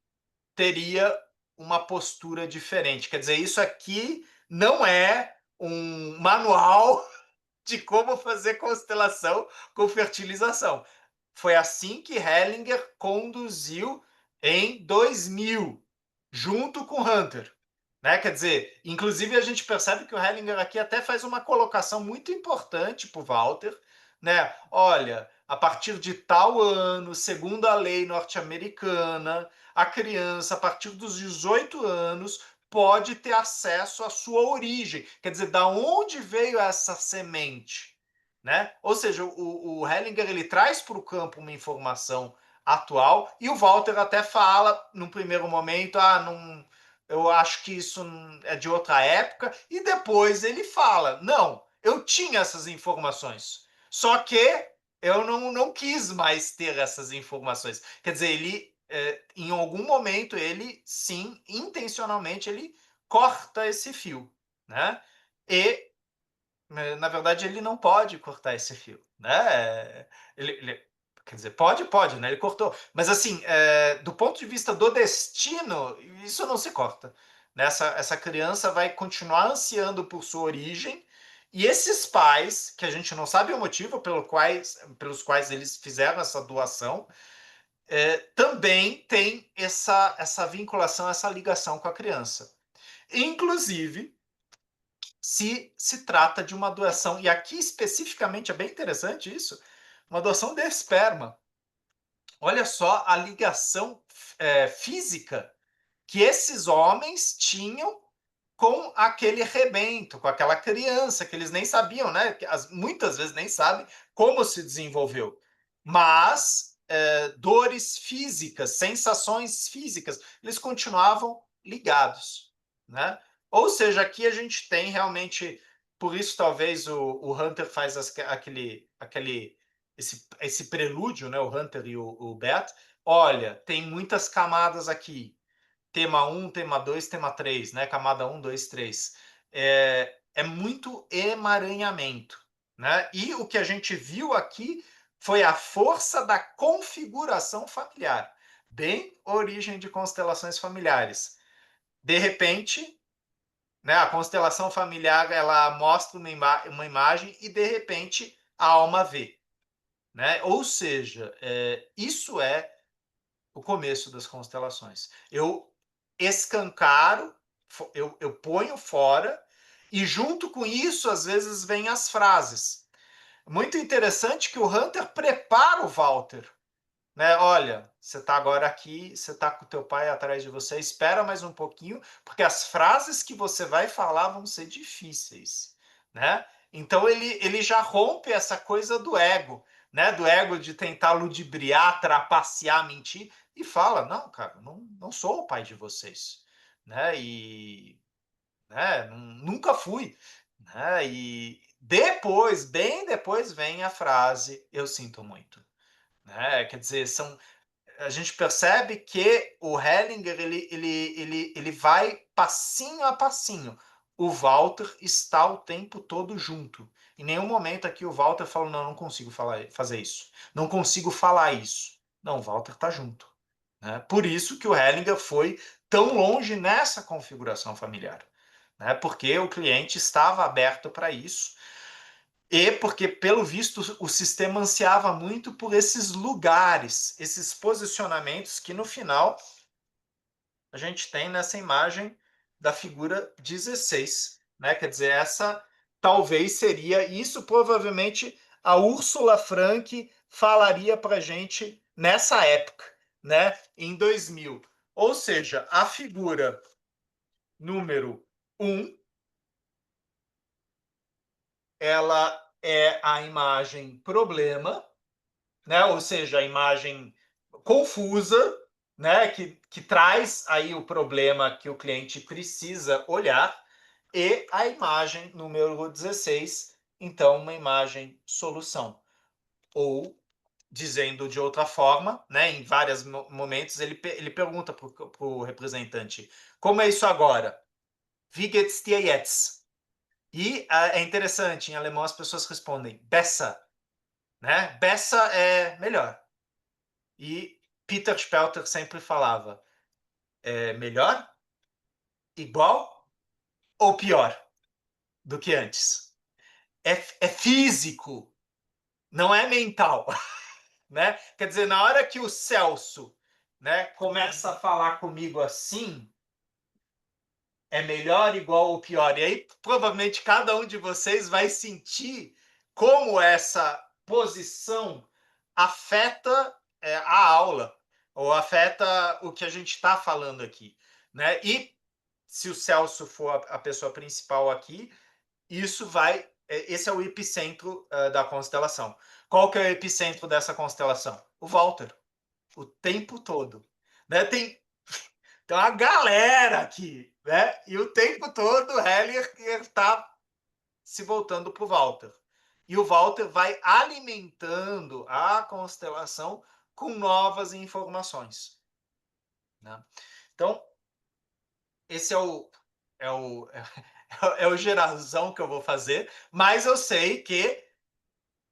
teria uma postura diferente. Quer dizer, isso aqui não é um manual de como fazer constelação com fertilização. Foi assim que Hellinger conduziu em 2000, junto com Hunter. Né? Quer dizer, inclusive a gente percebe que o Hellinger aqui até faz uma colocação muito importante para o Walter. Né? Olha, a partir de tal ano, segundo a lei norte-americana, a criança, a partir dos 18 anos, pode ter acesso à sua origem. Quer dizer, da onde veio essa semente? né? Ou seja, o Hellinger ele traz para o campo uma informação atual e o Walter até fala, num primeiro momento, não, eu acho que isso é de outra época, e depois ele fala, não, eu tinha essas informações, só que eu não quis mais ter essas informações. Quer dizer, ele, em algum momento, ele, sim, intencionalmente, ele corta esse fio, né? E, na verdade, ele não pode cortar esse fio, né? Quer dizer, pode, né? Ele cortou. Mas, assim, do ponto de vista do destino, isso não se corta. Né? Essa criança vai continuar ansiando por sua origem, e esses pais, que a gente não sabe o motivo pelos quais eles fizeram essa doação, também tem essa vinculação, essa ligação com a criança. Inclusive, se trata de uma doação, e aqui especificamente é bem interessante isso, uma doação de esperma. Olha só a ligação física que esses homens tinham com aquele rebento, com aquela criança que eles nem sabiam, né? Muitas vezes nem sabem como se desenvolveu. Mas dores físicas, sensações físicas, eles continuavam ligados, né? Ou seja, aqui a gente tem realmente, por isso talvez o Hunter faz esse prelúdio, né? O Hunter e o Beth. Olha, tem muitas camadas aqui. Tema 1, tema 2, tema 3, né? Camada 1, 2, 3. É muito emaranhamento, né? E o que a gente viu aqui foi a força da configuração familiar, bem origem de constelações familiares. De repente, né, a constelação familiar ela mostra uma imagem e de repente a alma vê, né? Ou seja, isso é o começo das constelações. Eu escancaro, eu ponho fora, e junto com isso, às vezes, vêm as frases. Muito interessante que o Hunter prepara o Walter. Né? Olha, você está agora aqui, você está com o teu pai atrás de você, espera mais um pouquinho, porque as frases que você vai falar vão ser difíceis. Né? Então ele já rompe essa coisa do ego, né? Do ego de tentar ludibriar, trapacear, mentir, e fala: não, cara, não sou o pai de vocês. Né? E nunca fui. Né? E depois, bem depois, vem a frase: eu sinto muito. Né? Quer dizer, a gente percebe que o Hellinger ele vai passinho a passinho. O Walter está o tempo todo junto. Em nenhum momento aqui o Walter fala: não consigo fazer isso. Não consigo falar isso. Não, o Walter está junto. Né? Por isso que o Hellinger foi tão longe nessa configuração familiar. Né? Porque o cliente estava aberto para isso. E porque, pelo visto, o sistema ansiava muito por esses lugares, esses posicionamentos que, no final, a gente tem nessa imagem da figura 16. Né? Quer dizer, essa talvez seria, isso provavelmente a Úrsula Frank falaria para a gente nessa época, né? Em 2000. Ou seja, a figura número 1, ela é a imagem problema, né? Ou seja, a imagem confusa, né? Que traz aí o problema que o cliente precisa olhar, e a imagem número 16, então, uma imagem solução. Ou, dizendo de outra forma, né? Em vários momentos, ele pergunta para o representante: como é isso agora? Wie geht's dir jetzt? E é interessante, em alemão as pessoas respondem besser. Né? Besser é melhor. E Peter Spelter sempre falava: melhor, igual ou pior do que antes. É físico, não é mental. Né? Quer dizer, na hora que o Celso, né, começa a falar comigo assim, é melhor, igual ou pior. E aí, provavelmente, cada um de vocês vai sentir como essa posição afeta a aula, ou afeta o que a gente está falando aqui. Né? E se o Celso for a pessoa principal aqui, isso vai esse é o epicentro da constelação. Qual que é o epicentro dessa constelação? O Walter, o tempo todo. Né? Tem uma galera aqui, né? E o tempo todo o Hellier está se voltando para o Walter. E o Walter vai alimentando a constelação com novas informações. Né? Então, esse é o geralzão que eu vou fazer, mas eu sei que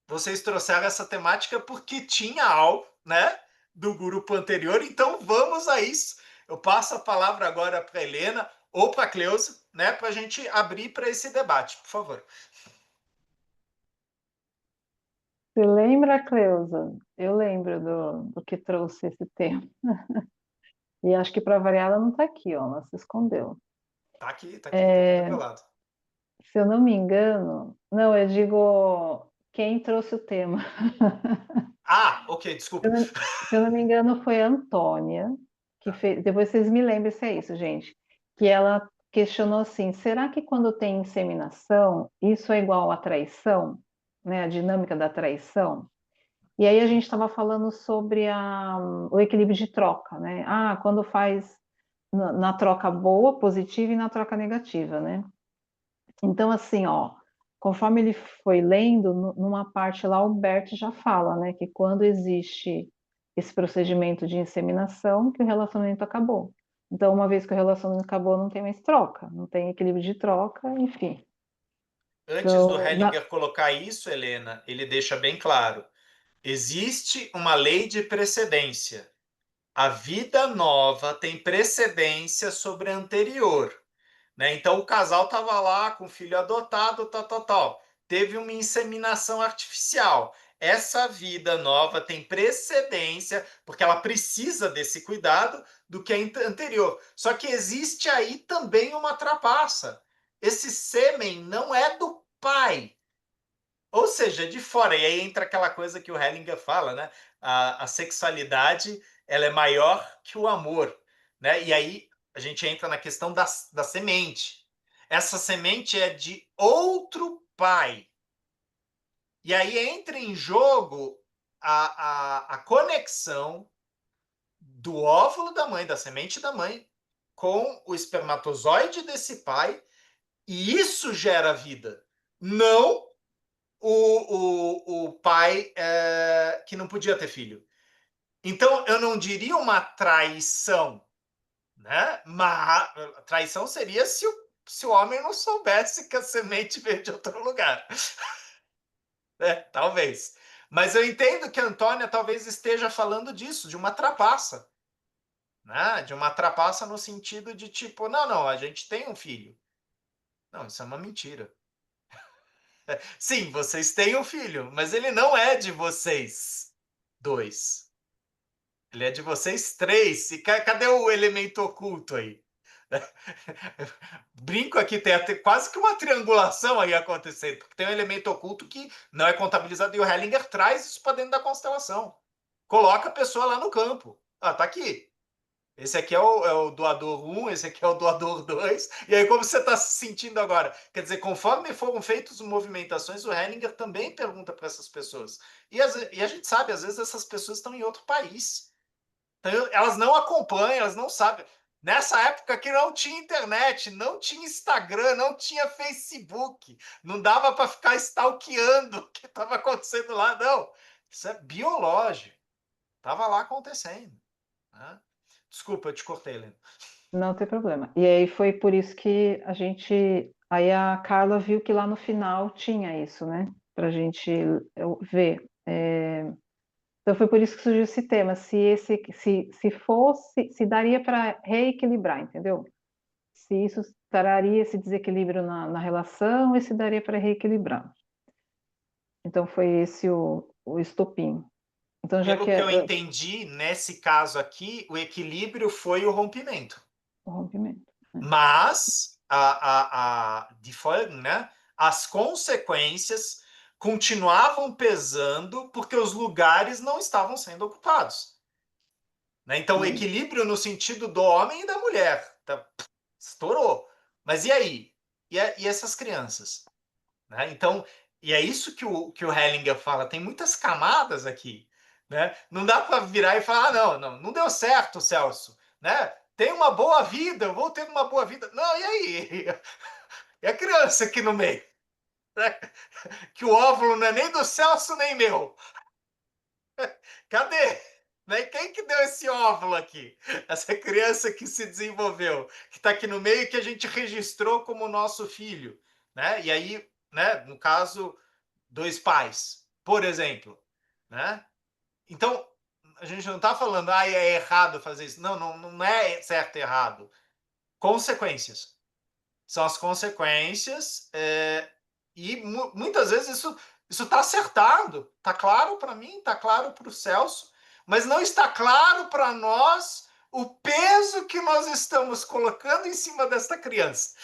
vocês trouxeram essa temática porque tinha algo, né, do grupo anterior, então vamos a isso. Eu passo a palavra agora para a Helena ou para a Cleusa, né, para a gente abrir para esse debate, por favor. Você lembra, Cleusa? Eu lembro do que trouxe esse tema. E acho que para variar ela não está aqui, ó, ela se escondeu. Tá aqui do meu lado. Se eu não me engano, não, eu digo quem trouxe o tema. Ah, ok, desculpa. Se eu não me engano, foi a Antônia, que fez. Depois vocês me lembrem se é isso, gente. Que ela questionou assim: será que quando tem inseminação, isso é igual à traição? Né, a dinâmica da traição? E aí a gente estava falando sobre o equilíbrio de troca, né? Ah, quando faz na troca boa, positiva e na troca negativa, né? Então, assim, ó, conforme ele foi lendo, numa parte lá, o Bert já fala, né, que quando existe esse procedimento de inseminação, que o relacionamento acabou. Então, uma vez que o relacionamento acabou, não tem mais troca, não tem equilíbrio de troca, enfim. Antes do Então, Hellinger colocar isso, Helena, ele deixa bem claro: existe uma lei de precedência. A vida nova tem precedência sobre a anterior. Né? Então, o casal estava lá com o filho adotado, tal. Teve uma inseminação artificial. Essa vida nova tem precedência, porque ela precisa desse cuidado do que a anterior. Só que existe aí também uma trapaça. Esse sêmen não é do pai, ou seja, de fora. E aí entra aquela coisa que o Hellinger fala, né? A sexualidade ela é maior que o amor. Né? E aí a gente entra na questão da semente. Essa semente é de outro pai. E aí entra em jogo a conexão do óvulo da mãe, da semente da mãe, com o espermatozoide desse pai, e isso gera vida. Não o pai que não podia ter filho. Então, eu não diria uma traição, né? Mas traição seria se o homem não soubesse que a semente veio de outro lugar. Talvez. Mas eu entendo que a Antônia talvez esteja falando disso, de uma trapaça. Né? De uma trapaça no sentido de tipo, não, a gente tem um filho. Não, isso é uma mentira. Sim, vocês têm um filho, mas ele não é de vocês dois. Ele é de vocês três. E cadê o elemento oculto aí? Brinco aqui, tem até quase que uma triangulação aí acontecendo, porque tem um elemento oculto que não é contabilizado e o Hellinger traz isso para dentro da constelação. Coloca a pessoa lá no campo. Ah, tá aqui. Esse aqui é o doador 1, esse aqui é o doador 2. E aí, como você está se sentindo agora? Quer dizer, conforme foram feitas movimentações, o Hellinger também pergunta para essas pessoas. E a gente sabe, às vezes, essas pessoas estão em outro país. Então, elas não acompanham, elas não sabem. Nessa época que não tinha internet, não tinha Instagram, não tinha Facebook, não dava para ficar stalkeando o que estava acontecendo lá, não. Isso é biológico. Estava lá acontecendo. Né? Desculpa, eu te cortei, Helena. não tem problema. E aí foi por isso que a gente. Aí a Carla viu que lá no final tinha isso, né? Para a gente ver. Então foi por isso que surgiu esse tema, se fosse, se daria para reequilibrar, entendeu? Se isso traria esse desequilíbrio na relação e se daria para reequilibrar. Então foi esse o estopim. Então já Pelo que que é eu entendi, nesse caso aqui, o equilíbrio foi o rompimento. o rompimento. Mas de Folgen, né, as consequências continuavam pesando porque os lugares não estavam sendo ocupados. Né? Então, o equilíbrio no sentido do homem e da mulher estourou. Mas e aí? E essas crianças? né? Então, e é isso que o Hellinger fala, tem muitas camadas aqui, né? Não dá para virar e falar, não deu certo, Celso, né? Tem uma boa vida, eu vou ter uma boa vida. Não, e aí? E a criança aqui no meio? Né? Que o óvulo não é nem do Celso nem meu. Cadê? Né? Quem que deu esse óvulo aqui? Essa criança que se desenvolveu, que está aqui no meio e que a gente registrou como nosso filho, né? E aí, né, no caso, dois pais, por exemplo, né? Então, a gente não está falando, é errado fazer isso. Não é certo e errado. Consequências. São as consequências, e muitas vezes isso está acertado, está claro para mim, está claro para o Celso, mas não está claro para nós o peso que nós estamos colocando em cima desta criança,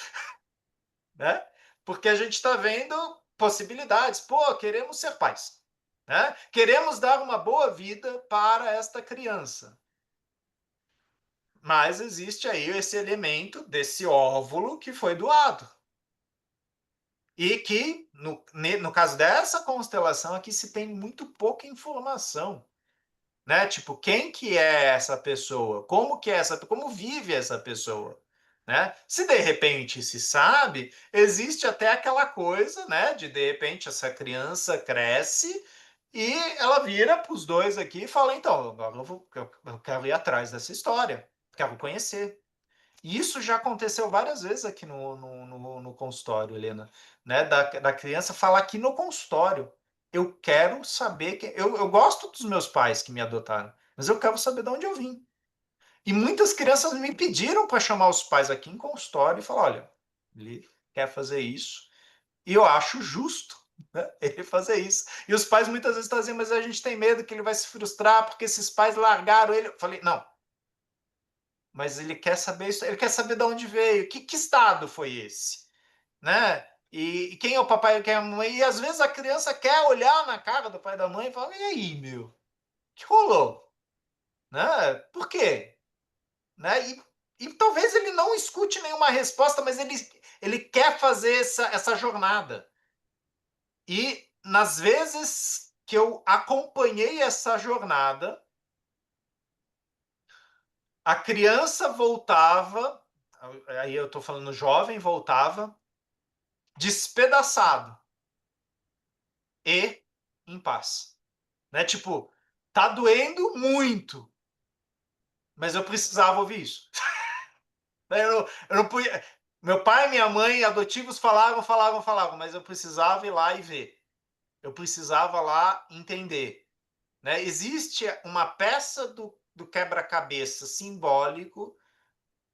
né? Porque a gente está vendo possibilidades. Pô, queremos ser pais, né? Queremos dar uma boa vida para esta criança. Mas existe aí esse elemento desse óvulo que foi doado. E que, no caso dessa constelação aqui, se tem muito pouca informação, né? Tipo, quem que é essa pessoa? Como que é como vive essa pessoa? Né? Se de repente se sabe, existe até aquela coisa, né? De repente essa criança cresce e ela vira para os dois aqui e fala: então, agora eu quero ir atrás dessa história, quero conhecer. E isso já aconteceu várias vezes aqui no consultório, Helena, né? Da criança falar aqui no consultório. Eu quero saber que. Eu gosto dos meus pais que me adotaram, mas eu quero saber de onde eu vim. E muitas crianças me pediram para chamar os pais aqui em consultório e falar: olha, ele quer fazer isso. E eu acho justo, né, ele fazer isso. E os pais muitas vezes estão dizendo: mas a gente tem medo que ele vai se frustrar porque esses pais largaram ele. Eu falei: não, mas ele quer saber isso, ele quer saber de onde veio, que estado foi esse, né? E quem é o papai e quem é a mãe? E às vezes a criança quer olhar na cara do pai e da mãe e falar: e aí, meu, que rolou? Né? Por quê? Né? E talvez ele não escute nenhuma resposta, mas ele quer fazer essa jornada. E nas vezes que eu acompanhei essa jornada, a criança voltava, aí eu estou falando jovem, voltava despedaçado e em paz, né? Tipo, tá doendo muito, mas eu precisava ouvir isso. Eu não podia. Meu pai e minha mãe adotivos falavam, mas eu precisava ir lá e ver. Eu precisava lá entender, né? Existe uma peça do quebra-cabeça simbólico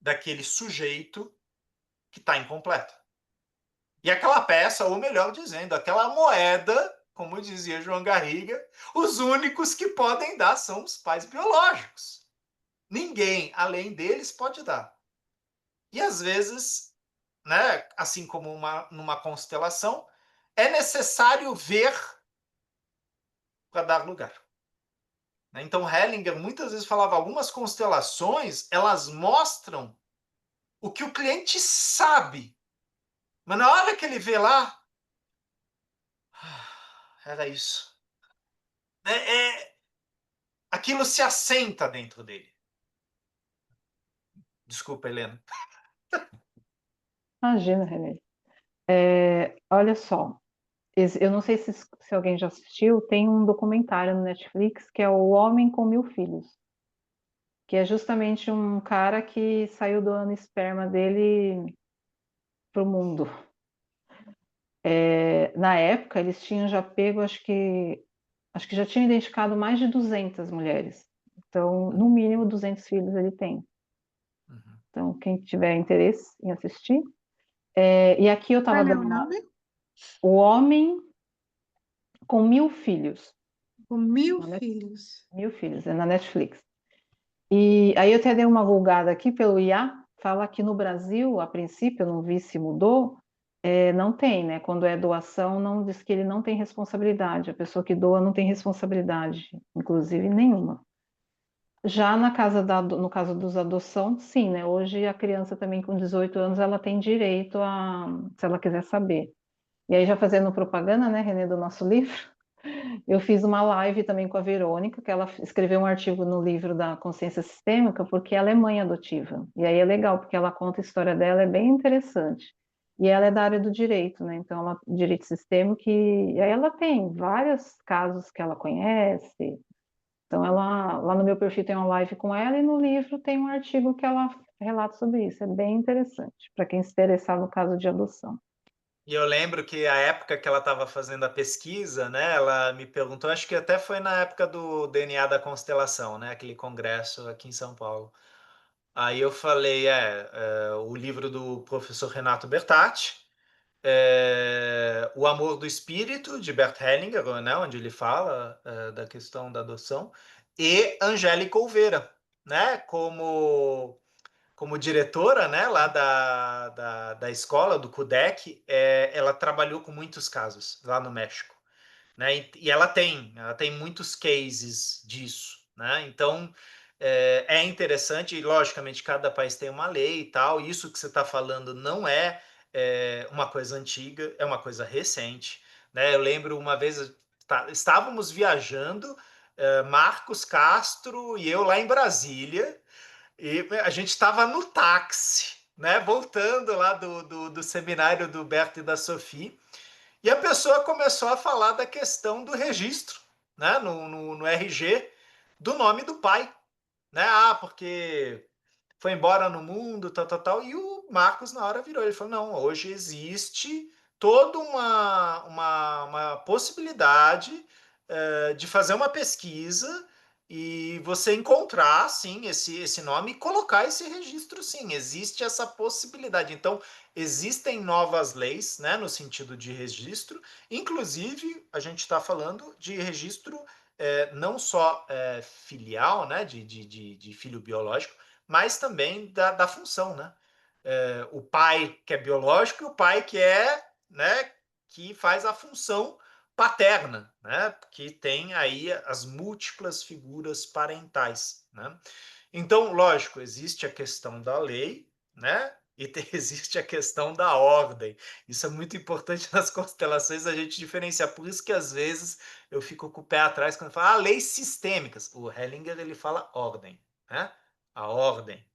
daquele sujeito que está incompleto. E aquela peça, ou melhor dizendo, aquela moeda, como dizia João Garriga, os únicos que podem dar são os pais biológicos. Ninguém além deles pode dar. E às vezes, né, assim como numa constelação, é necessário ver para dar lugar. Então Hellinger muitas vezes falava: algumas constelações elas mostram o que o cliente sabe, mas na hora que ele vê lá, era isso. Aquilo se assenta dentro dele. Desculpa, Helena. Imagina, Renê. Olha só, eu não sei se alguém já assistiu, tem um documentário no Netflix que é O Homem com Mil Filhos, que é justamente um cara que saiu doando esperma dele para o mundo. Na época, eles tinham já pego, acho que já tinham identificado mais de 200 mulheres. Então, no mínimo, 200 filhos ele tem. Uhum. Então, quem tiver interesse em assistir. E aqui eu estava Qual é dando o nome? O Homem com Mil Filhos. Com 1000 Na filhos. 1000 filhos, é na Netflix. E aí eu até dei uma gulgada aqui pelo IA, fala que no Brasil, a princípio, eu não vi se mudou, não tem, né? Quando é doação, não diz que ele não tem responsabilidade. A pessoa que doa não tem responsabilidade, inclusive nenhuma. Já no caso dos adoção, sim, né? Hoje a criança também com 18 anos, ela tem direito a, se ela quiser saber. E aí, já fazendo propaganda, né, Renê, do nosso livro, eu fiz uma live também com a Verônica, que ela escreveu um artigo no livro da Consciência Sistêmica, porque ela é mãe adotiva. E aí é legal, porque ela conta a história dela, é bem interessante. E ela é da área do direito, né? Então, ela, direito sistêmico, e aí ela tem vários casos que ela conhece. Então, ela, lá no meu perfil tem uma live com ela, e no livro tem um artigo que ela relata sobre isso. É bem interessante, para quem se interessar no caso de adoção. E eu lembro que a época que ela estava fazendo a pesquisa, né, ela me perguntou, acho que até foi na época do DNA da Constelação, né, aquele congresso aqui em São Paulo. Aí eu falei, o livro do professor Renato Bertatti, O Amor do Espírito, de Bert Hellinger, né, onde ele fala da questão da adoção, e Angélica Oliveira, né, como diretora, né, lá da escola, do CUDEC, ela trabalhou com muitos casos lá no México, né, e ela tem muitos cases disso, né, então é interessante, e logicamente cada país tem uma lei e tal, isso que você está falando não é uma coisa antiga, é uma coisa recente, né, eu lembro uma vez, estávamos viajando, Marcos Castro e eu lá em Brasília, e a gente estava no táxi, né? Voltando lá do seminário do Berto e da Sophie, e a pessoa começou a falar da questão do registro, né? No RG, do nome do pai, né? Ah, porque foi embora no mundo, tal, tal, tal. E o Marcos, na hora, virou. Ele falou: não, hoje existe toda uma possibilidade de fazer uma pesquisa e você encontrar, sim, esse nome e colocar esse registro, sim. Existe essa possibilidade. Então, existem novas leis, né, no sentido de registro. Inclusive, a gente está falando de registro não só filial, né, de filho biológico, mas também da função, né? O pai que é biológico e o pai que né, que faz a função paterna, né? Que tem aí as múltiplas figuras parentais, né? Então, lógico, existe a questão da lei, né? E existe a questão da ordem. Isso é muito importante nas constelações a gente diferenciar. Por isso que às vezes eu fico com o pé atrás quando falo leis sistêmicas. O Hellinger ele fala ordem, né? A ordem,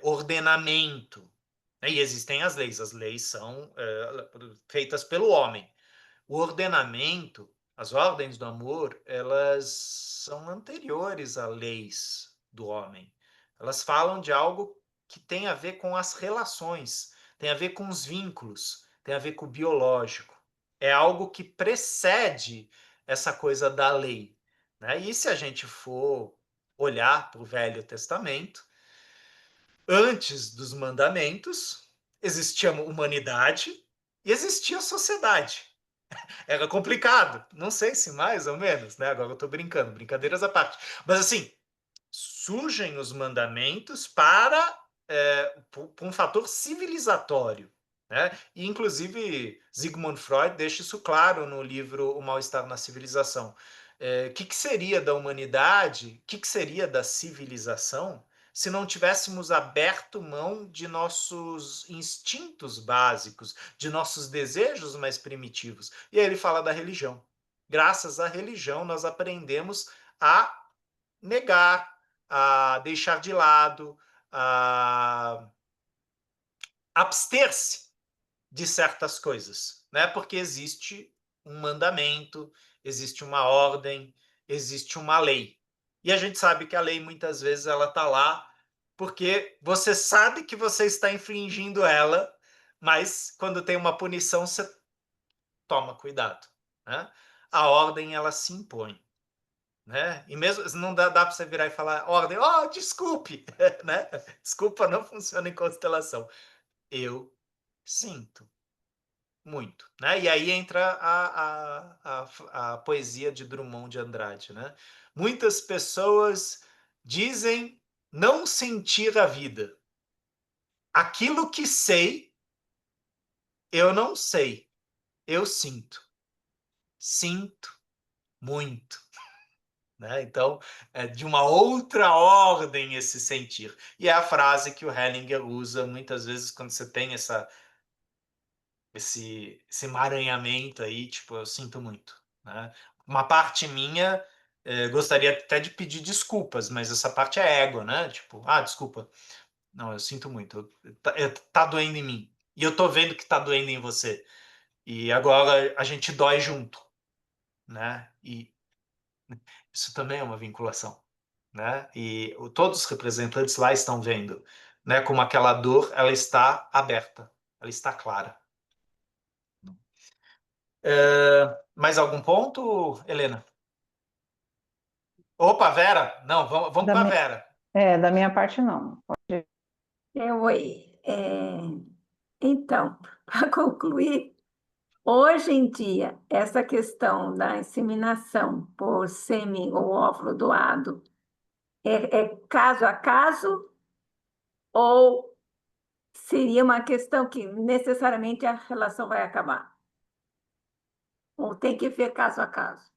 ordenamento. Né? E existem as leis são feitas pelo homem. O ordenamento, as ordens do amor, elas são anteriores a leis do homem. Elas falam de algo que tem a ver com as relações, tem a ver com os vínculos, tem a ver com o biológico. É algo que precede essa coisa da lei. Né? E se a gente for olhar para o Velho Testamento, antes dos mandamentos, existia a humanidade e existia a sociedade. Era complicado, não sei se mais ou menos, né? Agora eu tô brincando, brincadeiras à parte. Mas assim, surgem os mandamentos para um fator civilizatório, né? E inclusive Sigmund Freud deixa isso claro no livro O Mal-Estar na Civilização. Que seria da humanidade, que seria da civilização se não tivéssemos aberto mão de nossos instintos básicos, de nossos desejos mais primitivos? E aí ele fala da religião. Graças à religião, nós aprendemos a negar, a deixar de lado, a abster-se de certas coisas, né? Porque existe um mandamento, existe uma ordem, existe uma lei. E a gente sabe que a lei muitas vezes ela tá lá porque você sabe que você está infringindo ela, mas quando tem uma punição você toma cuidado, né? A ordem ela se impõe, né? E mesmo não dá para você virar e falar ordem, oh, desculpe, né? Desculpa não funciona em constelação. Eu sinto muito, né? E aí entra a poesia de Drummond de Andrade, né? Muitas pessoas dizem não sentir a vida. Aquilo que sei, eu não sei, eu sinto. Sinto muito. Né? Então, é de uma outra ordem esse sentir. E é a frase que o Hellinger usa muitas vezes quando você tem essa esse emaranhamento aí, tipo, eu sinto muito, né? Uma parte minha gostaria até de pedir desculpas, mas essa parte é ego, né? Tipo, desculpa, não, eu sinto muito, tá doendo em mim, e eu tô vendo que tá doendo em você, e agora a gente dói junto, né? E isso também é uma vinculação, né? E todos os representantes lá estão vendo, né? Como aquela dor, ela está aberta, ela está clara. Mais algum ponto, Helena? Opa, Vera! Não, vamos Da, para a mi- Vera. da minha parte, não. Oi. Então, para concluir, hoje em dia, essa questão da inseminação por sêmen ou óvulo doado é caso a caso ou seria uma questão que necessariamente a relação vai acabar? Ou tem que ver caso a caso?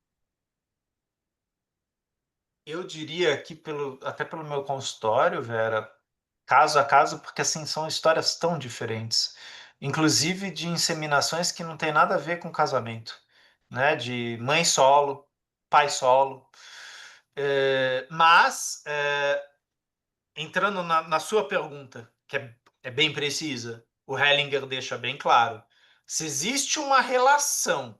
Eu diria que até pelo meu consultório, Vera, caso a caso, porque assim são histórias tão diferentes, inclusive de inseminações que não tem nada a ver com casamento, né? De mãe solo, pai solo. Mas entrando na sua pergunta, que é bem precisa, o Hellinger deixa bem claro. Se existe uma relação,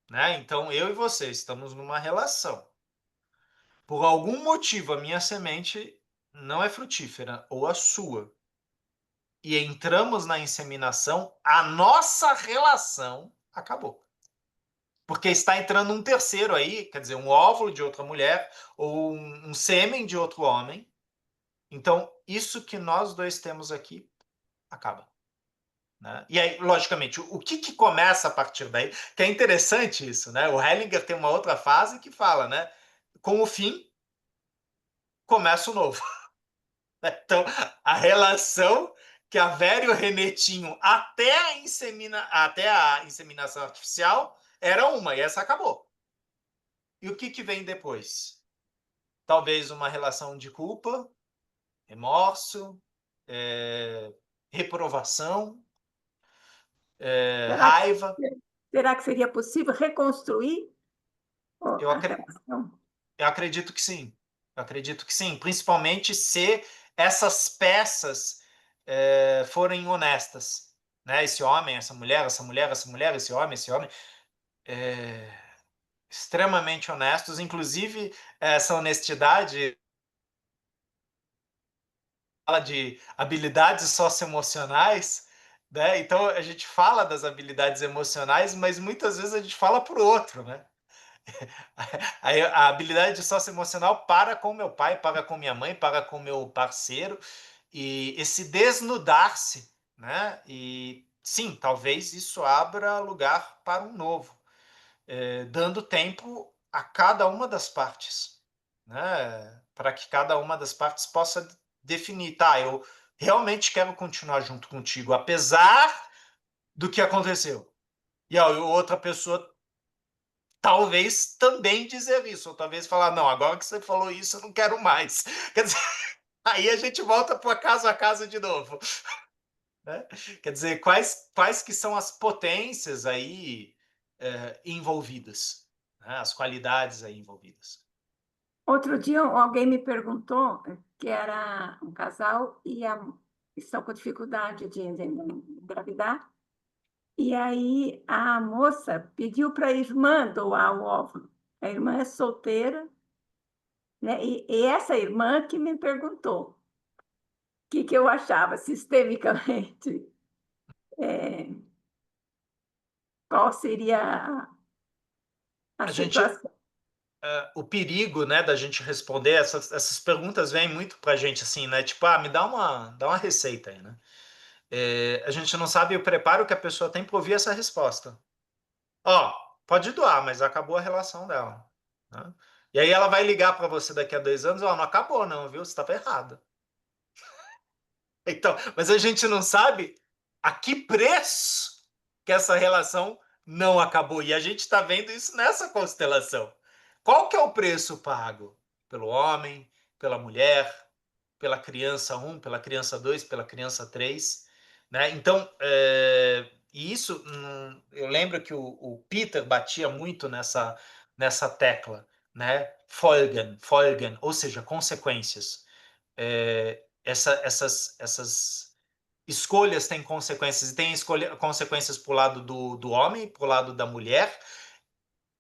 né? Então eu e você estamos numa relação. Por algum motivo a minha semente não é frutífera, ou a sua, e entramos na inseminação, a nossa relação acabou. Porque está entrando um terceiro aí, quer dizer, um óvulo de outra mulher, ou um sêmen de outro homem. Então, isso que nós dois temos aqui acaba. Né? E aí, logicamente, o que começa a partir daí? Que é interessante isso, né? O Hellinger tem uma outra fase que fala, né? Com o fim, começa o novo. Então, a relação que a Vera e o René tinham até a inseminação artificial era uma, e essa acabou. E o que vem depois? Talvez uma relação de culpa, remorso, reprovação, Será que, raiva. será que seria possível reconstruir Eu, a acre- relação? eu acredito que sim. Eu acredito que sim, principalmente se essas peças forem honestas. Né? Esse homem, essa mulher, essa mulher, essa mulher, esse homem, extremamente honestos. Inclusive, essa honestidade fala de habilidades socioemocionais, né? Então a gente fala das habilidades emocionais, mas muitas vezes a gente fala para o outro, né? A habilidade socioemocional para com meu pai, para com minha mãe, para com meu parceiro, e esse desnudar-se, né? E sim, talvez isso abra lugar para um novo, dando tempo a cada uma das partes, né? Para que cada uma das partes possa definir, tá, eu realmente quero continuar junto contigo, apesar do que aconteceu. E a outra pessoa talvez também dizer isso, ou talvez falar, não, agora que você falou isso, eu não quero mais. Quer dizer, aí a gente volta para a casa de novo. Né? Quer dizer, quais que são as potências aí envolvidas, né? As qualidades aí envolvidas. Outro dia alguém me perguntou que era um casal e estão com dificuldade de engravidar. E aí a moça pediu para a irmã doar o óvulo. A irmã é solteira, né? E essa irmã que me perguntou o que eu achava sistemicamente, é, qual seria a A gente, situação. o perigo, né, da gente responder essas perguntas vem muito para a gente assim, né? Tipo, me dá uma receita aí, né? A gente não sabe o preparo que a pessoa tem para ouvir essa resposta. Ó, pode doar, mas acabou a relação dela. Né? E aí ela vai ligar para você daqui a 2 anos, ó, não acabou não, viu? Você estava errado. Então, mas a gente não sabe a que preço que essa relação não acabou. E a gente está vendo isso nessa constelação. Qual que é o preço pago? Pelo homem, pela mulher, pela criança 1, pela criança 2, pela criança 3. Né? Então, E isso, eu lembro que o Peter batia muito nessa tecla, né? Folgen, ou seja, consequências. Essas escolhas têm consequências, e tem consequências para o lado do homem, para o lado da mulher,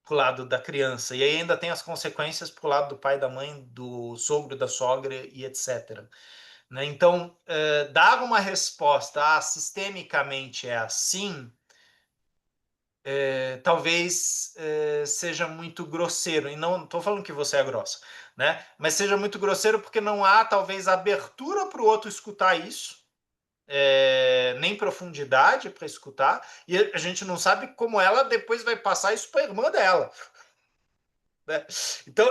para o lado da criança. E aí ainda tem as consequências para o lado do pai, da mãe, do sogro, da sogra e etc. Né? Então, dar uma resposta, sistemicamente é assim, talvez seja muito grosseiro. E não estou falando que você é grossa, né? Mas seja muito grosseiro porque não há, talvez, abertura para o outro escutar isso. Nem profundidade para escutar, e a gente não sabe como ela depois vai passar isso para a irmã dela. Né? Então,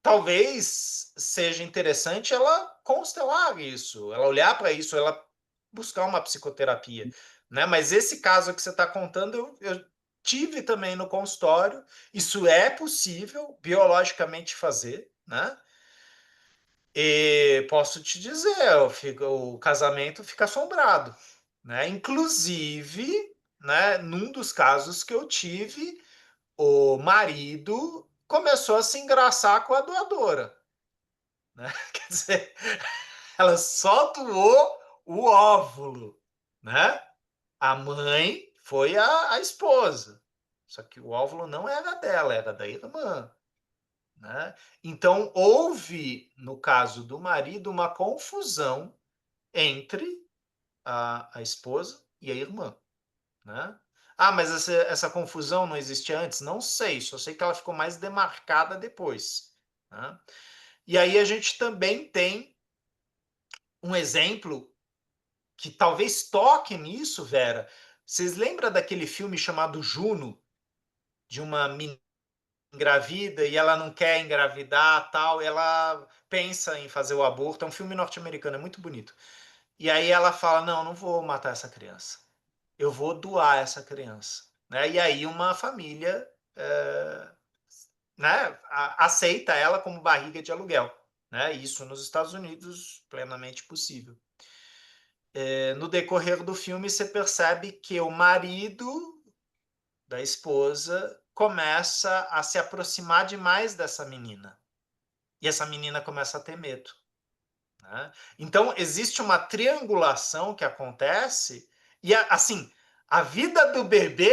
talvez seja interessante ela constelar isso, ela olhar para isso, ela buscar uma psicoterapia. Né? Mas esse caso que você está contando, eu tive também no consultório, isso é possível biologicamente fazer, né? E posso te dizer, o casamento fica assombrado, né? Inclusive, né, num dos casos que eu tive, o marido começou a se engraçar com a doadora, né? Quer dizer, ela só doou o óvulo, né? A mãe foi a esposa, só que o óvulo não era dela, era da irmã. Né? Então, houve, no caso do marido, uma confusão entre a esposa e a irmã. Né? Mas essa confusão não existia antes? Não sei, só sei que ela ficou mais demarcada depois. Né? E aí a gente também tem um exemplo que talvez toque nisso, Vera. Vocês lembram daquele filme chamado Juno, de uma menina engravida e ela não quer engravidar, tal, ela pensa em fazer o aborto. É um filme norte-americano, é muito bonito. E aí ela fala: não, não vou matar essa criança, eu vou doar essa criança. Né? E aí uma família né, aceita ela como barriga de aluguel. Né? Isso nos Estados Unidos, plenamente possível. No decorrer do filme, você percebe que o marido da esposa começa a se aproximar demais dessa menina. E essa menina começa a ter medo. Né? Então, existe uma triangulação que acontece, e assim, a vida do bebê,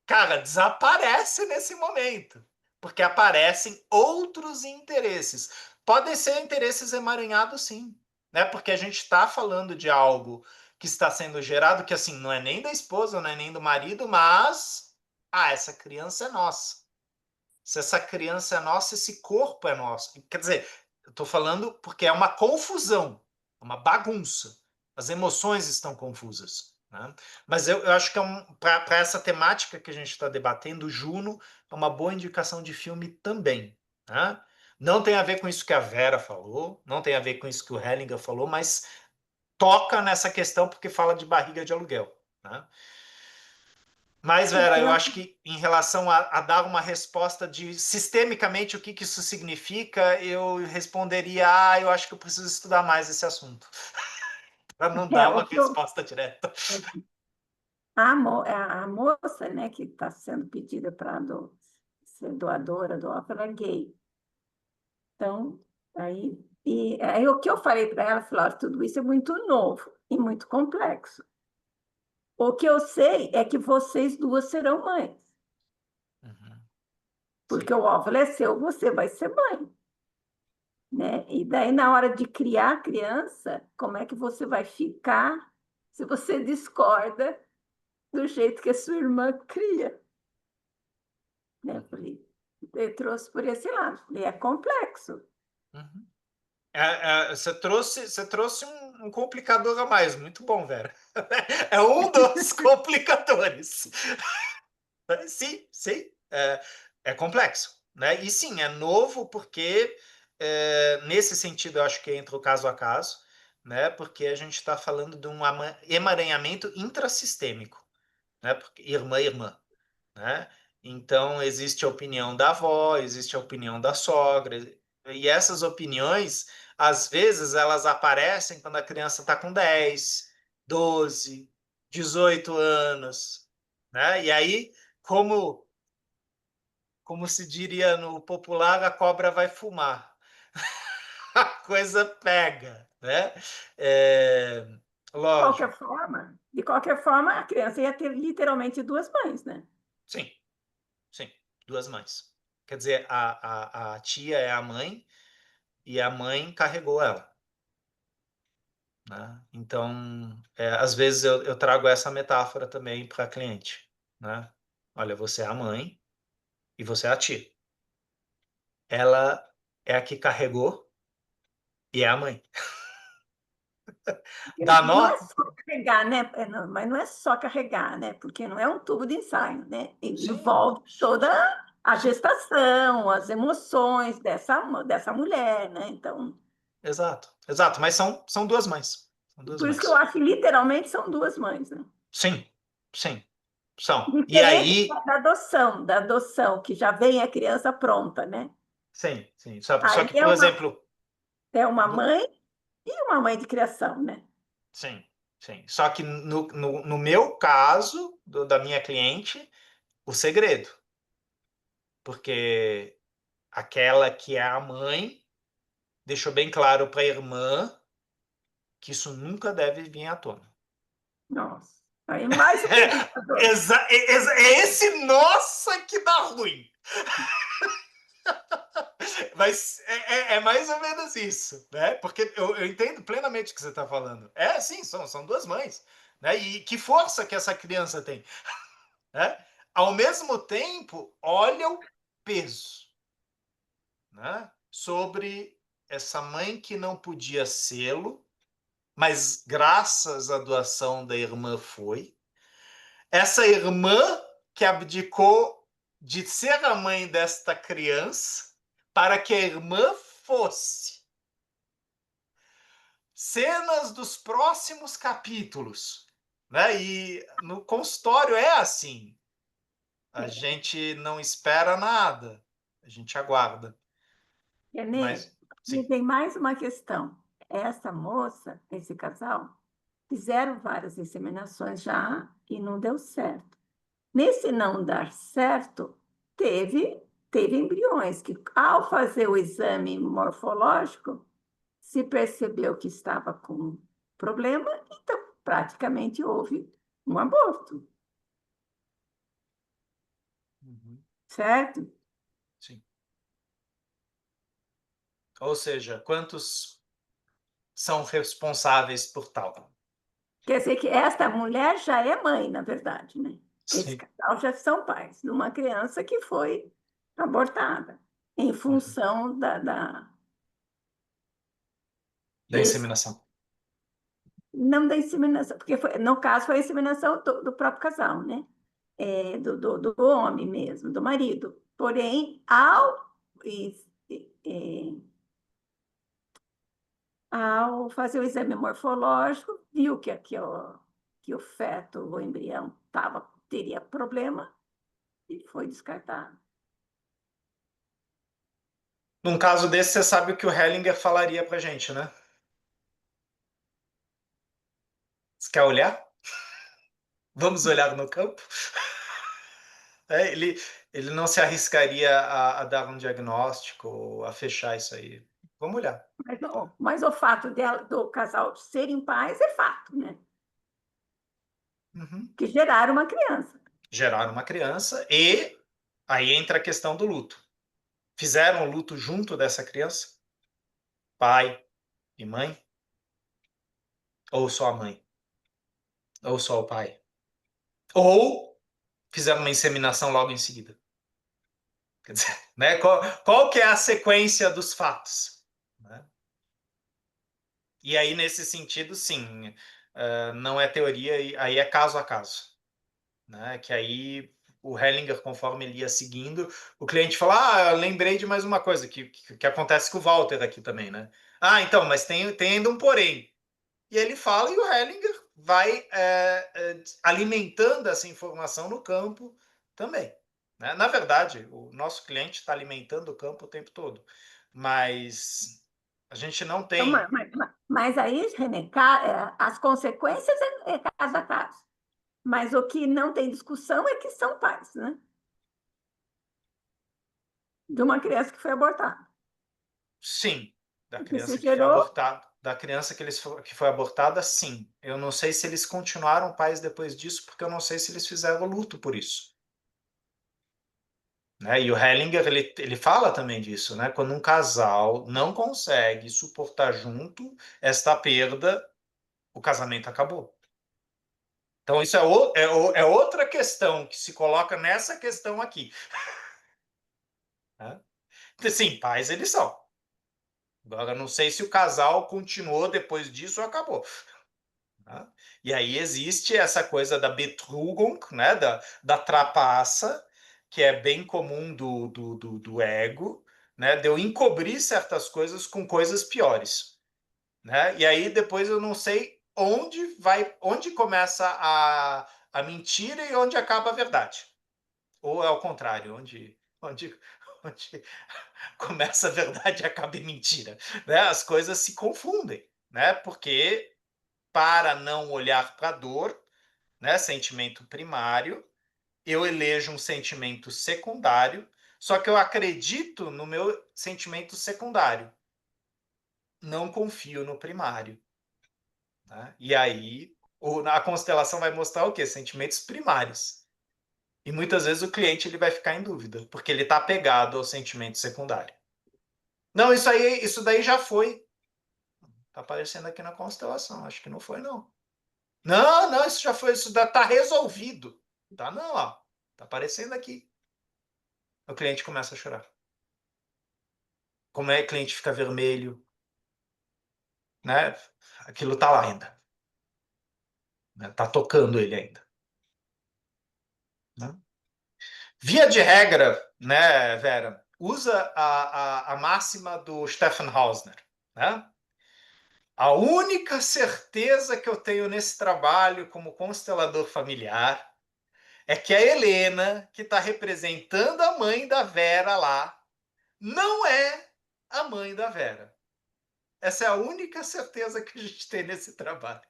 cara, desaparece nesse momento, porque aparecem outros interesses. Podem ser interesses emaranhados, sim, né? Porque a gente está falando de algo que está sendo gerado, que assim, não é nem da esposa, não é nem do marido, mas essa criança é nossa. Se essa criança é nossa, esse corpo é nosso. Quer dizer, eu estou falando porque é uma confusão, uma bagunça. As emoções estão confusas. Né? Mas eu acho que para essa temática que a gente está debatendo, Juno é uma boa indicação de filme também. Né? Não tem a ver com isso que a Vera falou, não tem a ver com isso que o Hellinger falou, mas toca nessa questão porque fala de barriga de aluguel. Né? Mas, Vera, eu acho que em relação a dar uma resposta de sistemicamente o que isso significa, eu responderia: eu acho que eu preciso estudar mais esse assunto, para não dar uma resposta direta. A moça, né, que está sendo pedida para ser doadora do ópera é gay. Então, aí o que eu falei para ela, falei: olha, tudo isso é muito novo e muito complexo. O que eu sei é que vocês duas serão mães. Uhum. Porque o óvulo é seu, você vai ser mãe. Né? E daí, na hora de criar a criança, como é que você vai ficar se você discorda do jeito que a sua irmã cria? Né? Eu trouxe por esse lado. E é complexo. Uhum. Você trouxe um complicador a mais. Muito bom, Vera. É um dos complicadores. Sim, sim. É complexo. Né? E sim, é novo porque, nesse sentido, eu acho que entra o caso a caso, né? Porque a gente está falando de um emaranhamento intrassistêmico, né? Porque irmã, né? Então, existe a opinião da avó, existe a opinião da sogra, e essas opiniões, às vezes, elas aparecem quando a criança está com 10, 12, 18 anos, né? E aí, como se diria no popular, a cobra vai fumar. A coisa pega, né? Lógico. De qualquer forma, a criança ia ter literalmente duas mães, né? Sim, sim, duas mães. Quer dizer, a tia é a mãe e a mãe carregou ela, né? Então, às vezes eu trago essa metáfora também para cliente, né? Olha, você é a mãe e você é a tia. Ela é a que carregou e é a mãe. Dá Não é nó? só carregar, né? Mas não é só carregar, né? Porque não é um tubo de ensaio, né? Sim. Envolve toda a gestação, as emoções dessa mulher, né? Então, Exato, exato. Mas são duas mães. São duas por isso que eu mães. acho que literalmente são duas mães, né? Sim, sim, são. E Diferente aí, da adoção, que já vem a criança pronta, né? sim, sim. Só Aí que, por exemplo, é uma no- mãe e uma mãe de criação, né? sim, sim. Só que no meu caso, da minha cliente, o segredo. Porque aquela que é a mãe deixou bem claro para a irmã que isso nunca deve vir à tona. Nossa, aí mais um complicador. É esse nossa que dá ruim. Mas é mais ou menos isso, né? Porque eu entendo plenamente o que você está falando. Sim, são duas mães. Né? E que força que essa criança tem. Né? Ao mesmo tempo, olha o peso, né? Sobre essa mãe que não podia sê-lo, mas graças à doação da irmã foi. Essa irmã que abdicou de ser a mãe desta criança para que a irmã fosse. Cenas dos próximos capítulos, né? E no consultório é assim. A gente não espera nada, a gente aguarda. Renê, Mas, me sim. tem mais uma questão. Essa moça, esse casal, fizeram várias inseminações já e não deu certo. Nesse não dar certo, teve embriões que, ao fazer o exame morfológico, se percebeu que estava com problema, então praticamente houve um aborto, Uhum. certo? Sim. Ou seja, quantos são responsáveis por tal? Quer dizer que esta mulher já é mãe, na verdade, né? Esse Sim. casal já são pais de uma criança que foi abortada em Uhum. função Da desse, inseminação. não da inseminação, porque no caso foi a inseminação do próprio casal, né? Do homem mesmo, do marido. Porém, ao fazer o exame morfológico, viu que o feto, o embrião, teria problema e foi descartado. Num caso desse, você sabe o que o Hellinger falaria pra gente, né? Você quer olhar? Vamos olhar no campo? Ele não se arriscaria a dar um diagnóstico, a fechar isso aí. Vamos olhar. Mas o fato do casal serem pais é fato, né? Uhum. Que geraram uma criança. Geraram uma criança e aí entra a questão do luto. Fizeram o luto junto dessa criança? Pai e mãe? Ou só a mãe? Ou só o pai? Ou fizeram uma inseminação logo em seguida? Quer dizer, né? Qual que é a sequência dos fatos? Né? E aí, nesse sentido, sim, não é teoria, aí é caso a caso. Né? Que aí o Hellinger, conforme ele ia seguindo, o cliente fala: lembrei de mais uma coisa, que acontece com o Walter aqui também, né? Então, mas tem ainda um porém. E ele fala e o Hellinger vai alimentando essa informação no campo também. Né? Na verdade, o nosso cliente está alimentando o campo o tempo todo. Mas a gente não Então, tem. mas aí, René, as consequências é caso a caso. Mas o que não tem discussão é que são pais, né? De uma criança que foi abortada. Sim, da Que se criança que foi gerou, abortada, que foi abortada, sim. Eu não sei se eles continuaram pais depois disso, porque eu não sei se eles fizeram luto por isso. Né? E o Hellinger, ele fala também disso, né? Quando um casal não consegue suportar junto esta perda, o casamento acabou. Então, isso é outra questão que se coloca nessa questão aqui. Né? Sim, pais eles são. Agora, não sei se o casal continuou depois disso ou acabou. Né? E aí existe essa coisa da Betrügung, né? da trapaça, que é bem comum do ego, né? De eu encobrir certas coisas com coisas piores. Né? E aí depois eu não sei onde começa a mentira e onde acaba a verdade. Ou é ao contrário, onde começa a verdade e acaba a mentira. Né? As coisas se confundem, né? Porque para não olhar para a dor, né, sentimento primário, eu elejo um sentimento secundário, só que eu acredito no meu sentimento secundário. Não confio no primário. Né? E aí a constelação vai mostrar o quê? Sentimentos primários. E muitas vezes o cliente ele vai ficar em dúvida, porque ele está apegado ao sentimento secundário. Não, isso daí já foi. Está aparecendo aqui na constelação. Acho que não foi, não. Não, não, isso já foi, isso está resolvido. Tá, não, ó. Tá aparecendo aqui. O cliente começa a chorar. Como é que o cliente fica vermelho? Né? Aquilo tá lá ainda. Né? Tá tocando ele ainda. Né? Via de regra, né, Vera, usa a máxima do Stefan Hausner. Né? A única certeza que eu tenho nesse trabalho como constelador familiar é que a Helena, que está representando a mãe da Vera lá, não é a mãe da Vera. Essa é a única certeza que a gente tem nesse trabalho.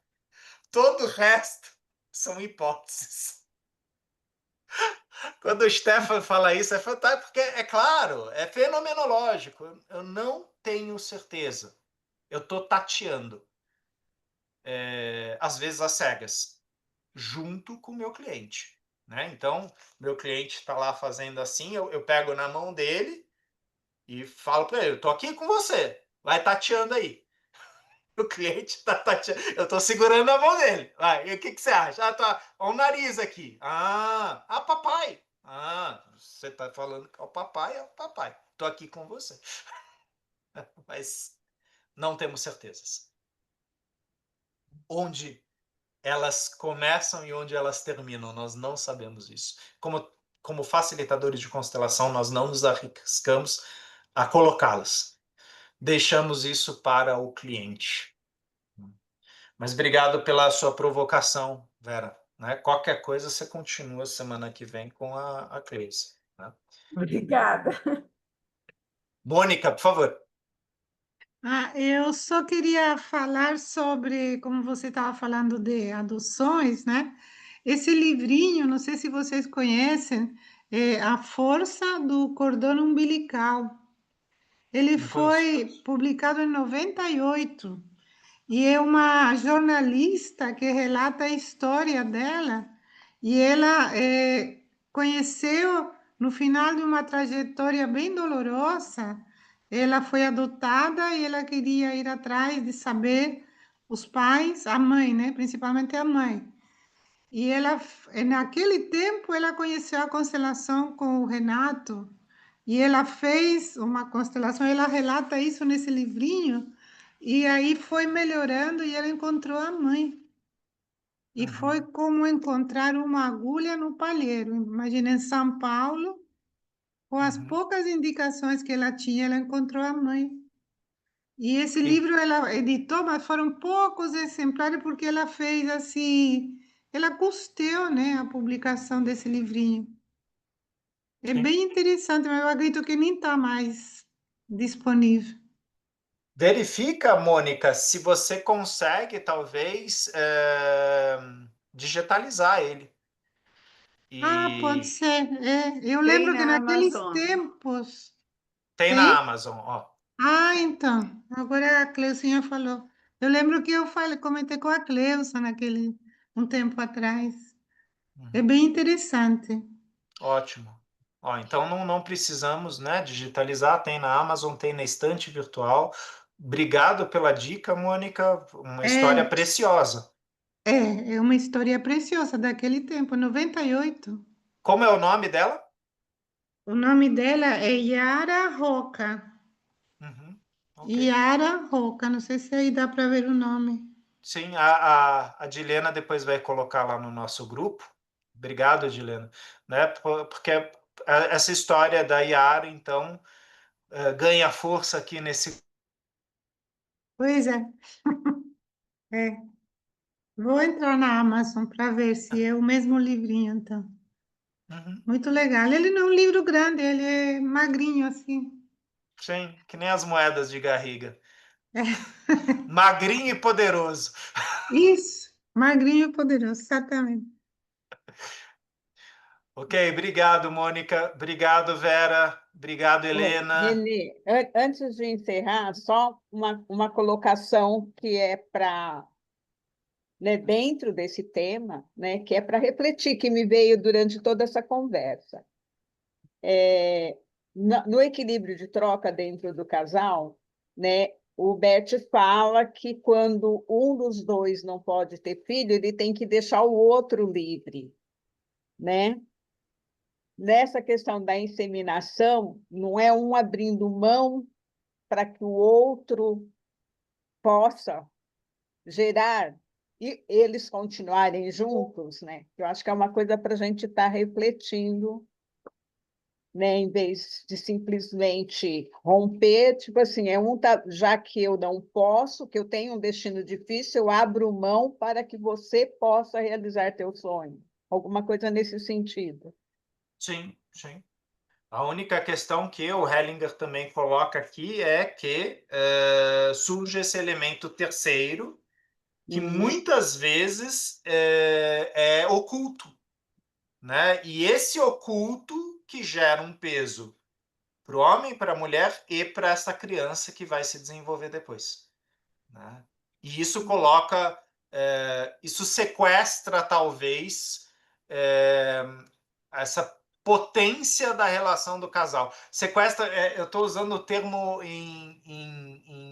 Todo o resto são hipóteses. Quando o Stefan fala isso, é fantástico, porque é claro, é fenomenológico. Eu não tenho certeza. Eu estou tateando. Às vezes às cegas, junto com o meu cliente. Né? Então, meu cliente está lá fazendo assim, eu pego na mão dele e falo para ele, estou aqui com você, vai tateando aí. O cliente está tateando, eu estou segurando a mão dele. Vai, e o que você acha? Ah, tá, olha o nariz aqui. Papai. Você está falando que é o papai. Estou aqui com você. Mas não temos certezas. Onde elas começam e onde elas terminam, nós não sabemos isso. Como facilitadores de constelação, nós não nos arriscamos a colocá-las. Deixamos isso para o cliente. Mas obrigado pela sua provocação, Vera. Né? Qualquer coisa, você continua semana que vem com a Cleise. Né? obrigada. Mônica, por favor. Eu só queria falar sobre, como você estava falando de adoções, né? Esse livrinho, não sei se vocês conhecem, é A Força do Cordão Umbilical. Ele Não conheço. foi publicado em 98 e é uma jornalista que relata a história dela e ela conheceu no final de uma trajetória bem dolorosa. Ela foi adotada e ela queria ir atrás de saber os pais, a mãe, né? Principalmente a mãe. E ela, naquele tempo, ela conheceu a constelação com o Renato e ela fez uma constelação. Ela relata isso nesse livrinho e aí foi melhorando e ela encontrou a mãe. E foi como encontrar uma agulha no palheiro. Imagina, em São Paulo, com as poucas indicações que ela tinha, ela encontrou a mãe. E esse livro ela editou, mas foram poucos exemplares, porque ela fez assim, ela custeou, né, a publicação desse livrinho. É bem interessante, mas eu acredito que nem está mais disponível. Verifica, Mônica, se você consegue, talvez, digitalizar ele. Ah, pode E ser. Eu Tem lembro que na naqueles Amazon. tempos. tem Tem? na Amazon, ó. Ah, então. Agora a Cleusinha falou. Eu lembro que eu falei, comentei com a Cleusa um tempo atrás. É Uhum. bem interessante. Ótimo. Ó, então não precisamos, né, digitalizar, tem na Amazon, tem na estante virtual. Obrigado pela dica, Mônica, uma história É, preciosa. é uma história preciosa daquele tempo, 98. Como é o nome dela? O nome dela é Yara Roca. Uhum. Ok. Yara Roca, não sei se aí dá para ver o nome. Sim, a Dilena depois vai colocar lá no nosso grupo. Obrigado, Dilena. Né? Porque essa história da Yara, então, ganha força aqui nesse. Pois é, é. Vou entrar na Amazon para ver se é o mesmo livrinho, então. Uhum. Muito legal. Ele não é um livro grande, ele é magrinho assim. Sim, que nem as moedas de Garriga. É. Magrinho e poderoso. Isso, magrinho e poderoso, exatamente. Ok, obrigado, Mônica. Obrigado, Vera. Obrigado, Helena. Renê, antes de encerrar, só uma colocação que é para, né, dentro desse tema, né, que é para refletir, que me veio durante toda essa conversa. No equilíbrio de troca dentro do casal, né, o Bert fala que quando um dos dois não pode ter filho, ele tem que deixar o outro livre, né? Nessa questão da inseminação, não é um abrindo mão para que o outro possa gerar e eles continuarem juntos, né? Eu acho que é uma coisa para a gente estar refletindo, né? Em vez de simplesmente romper, tipo assim, já que eu não posso, que eu tenho um destino difícil, eu abro mão para que você possa realizar teu sonho. Alguma coisa nesse sentido. Sim, sim. A única questão que o Hellinger também coloca aqui é que surge esse elemento terceiro, que muitas vezes é oculto, né? E esse oculto que gera um peso para o homem, para a mulher e para essa criança que vai se desenvolver depois, né? E isso coloca, isso sequestra talvez essa potência da relação do casal. Sequestra, eu estou usando o termo em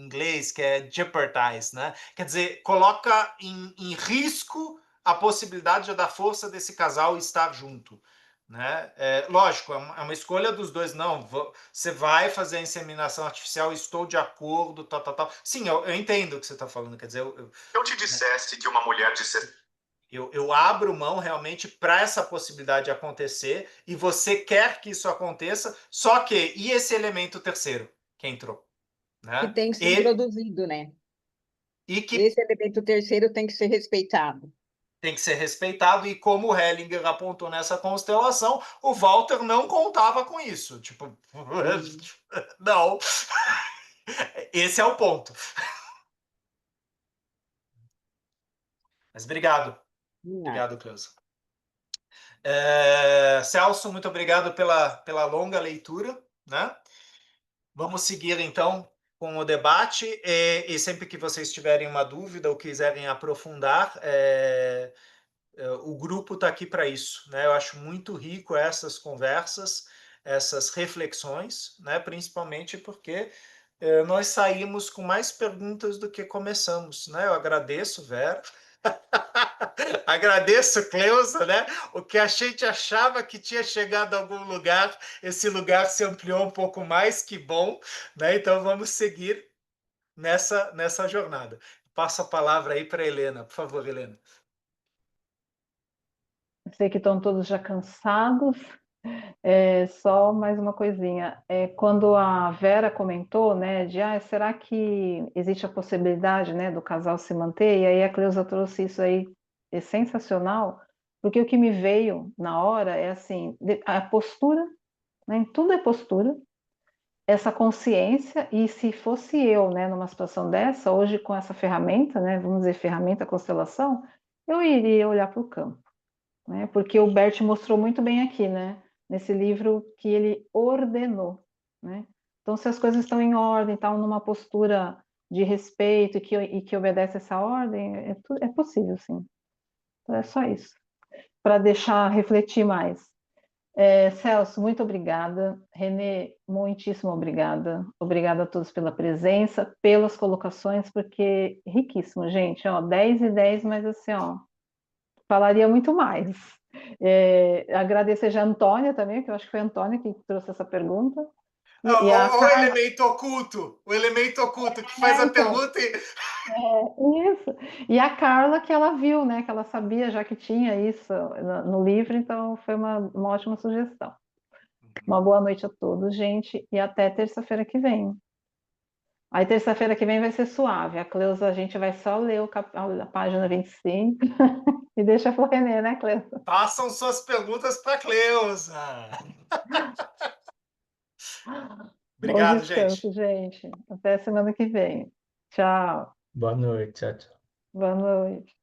inglês, que é jeopardize, né? Quer dizer, coloca em risco a possibilidade da força desse casal estar junto. Né? Lógico, é uma escolha dos dois. Não, você vai fazer a inseminação artificial, estou de acordo, tal, tal, tal. Sim, eu entendo o que você está falando. Quer dizer, eu te dissesse que uma mulher dissesse. Eu abro mão realmente para essa possibilidade acontecer e você quer que isso aconteça, só que, e esse elemento terceiro que entrou? Que Né? tem que ser introduzido, né? E que Esse elemento terceiro tem que ser respeitado. tem que ser respeitado, e como o Hellinger apontou nessa constelação, o Walter não contava com isso. Tipo, não. Esse é o ponto. Mas obrigado. Obrigado, Cleusa. Celso, muito obrigado pela longa leitura, né? Vamos seguir, então, com o debate, e sempre que vocês tiverem uma dúvida ou quiserem aprofundar, o grupo está aqui para isso, né? Eu acho muito rico essas conversas, essas reflexões, né? Principalmente porque nós saímos com mais perguntas do que começamos, né? Eu agradeço, Vera. Agradeço, Cleusa, né? O que a gente achava que tinha chegado a algum lugar, esse lugar se ampliou um pouco mais, que bom, né? Então vamos seguir nessa jornada. Passo a palavra aí para Helena, por favor, Helena. Eu sei que estão todos já cansados. Só mais uma coisinha. Quando a Vera comentou, né, de será que existe a possibilidade, né, do casal se manter? E aí a Cleusa trouxe isso aí, é sensacional, porque o que me veio na hora é assim, a postura, né, tudo é postura, essa consciência, e se fosse eu, né, numa situação dessa, hoje com essa ferramenta, né, vamos dizer, ferramenta constelação, eu iria olhar para o campo, né? Porque o Bert mostrou muito bem aqui, né? Nesse livro que ele ordenou, né? Então, se as coisas estão em ordem, estão numa postura de respeito e que obedece essa ordem, é possível, sim. Então, é só isso, para deixar refletir mais. Celso, muito obrigada. Renê, muitíssimo obrigada. Obrigada a todos pela presença, pelas colocações, porque riquíssimo, gente. Ó, 10 e 10, mas assim, ó, falaria muito mais. Agradecer já a Antônia também, que eu acho que foi a Antônia que trouxe essa pergunta. E a O elemento oculto que faz a então, pergunta e... isso. E a Carla, que ela viu, né? Que ela sabia já que tinha isso no livro, então foi uma ótima sugestão. Uma boa noite a todos, gente, e até terça-feira que vem. Aí terça-feira que vem vai ser suave. A Cleusa, a gente vai só ler a página 25 e deixa pro Renê, né, Cleusa? Façam suas perguntas para Cleusa. Bom Obrigado, descanso, gente. gente. Até semana que vem. Tchau. Boa noite, tchau, tchau. Boa noite.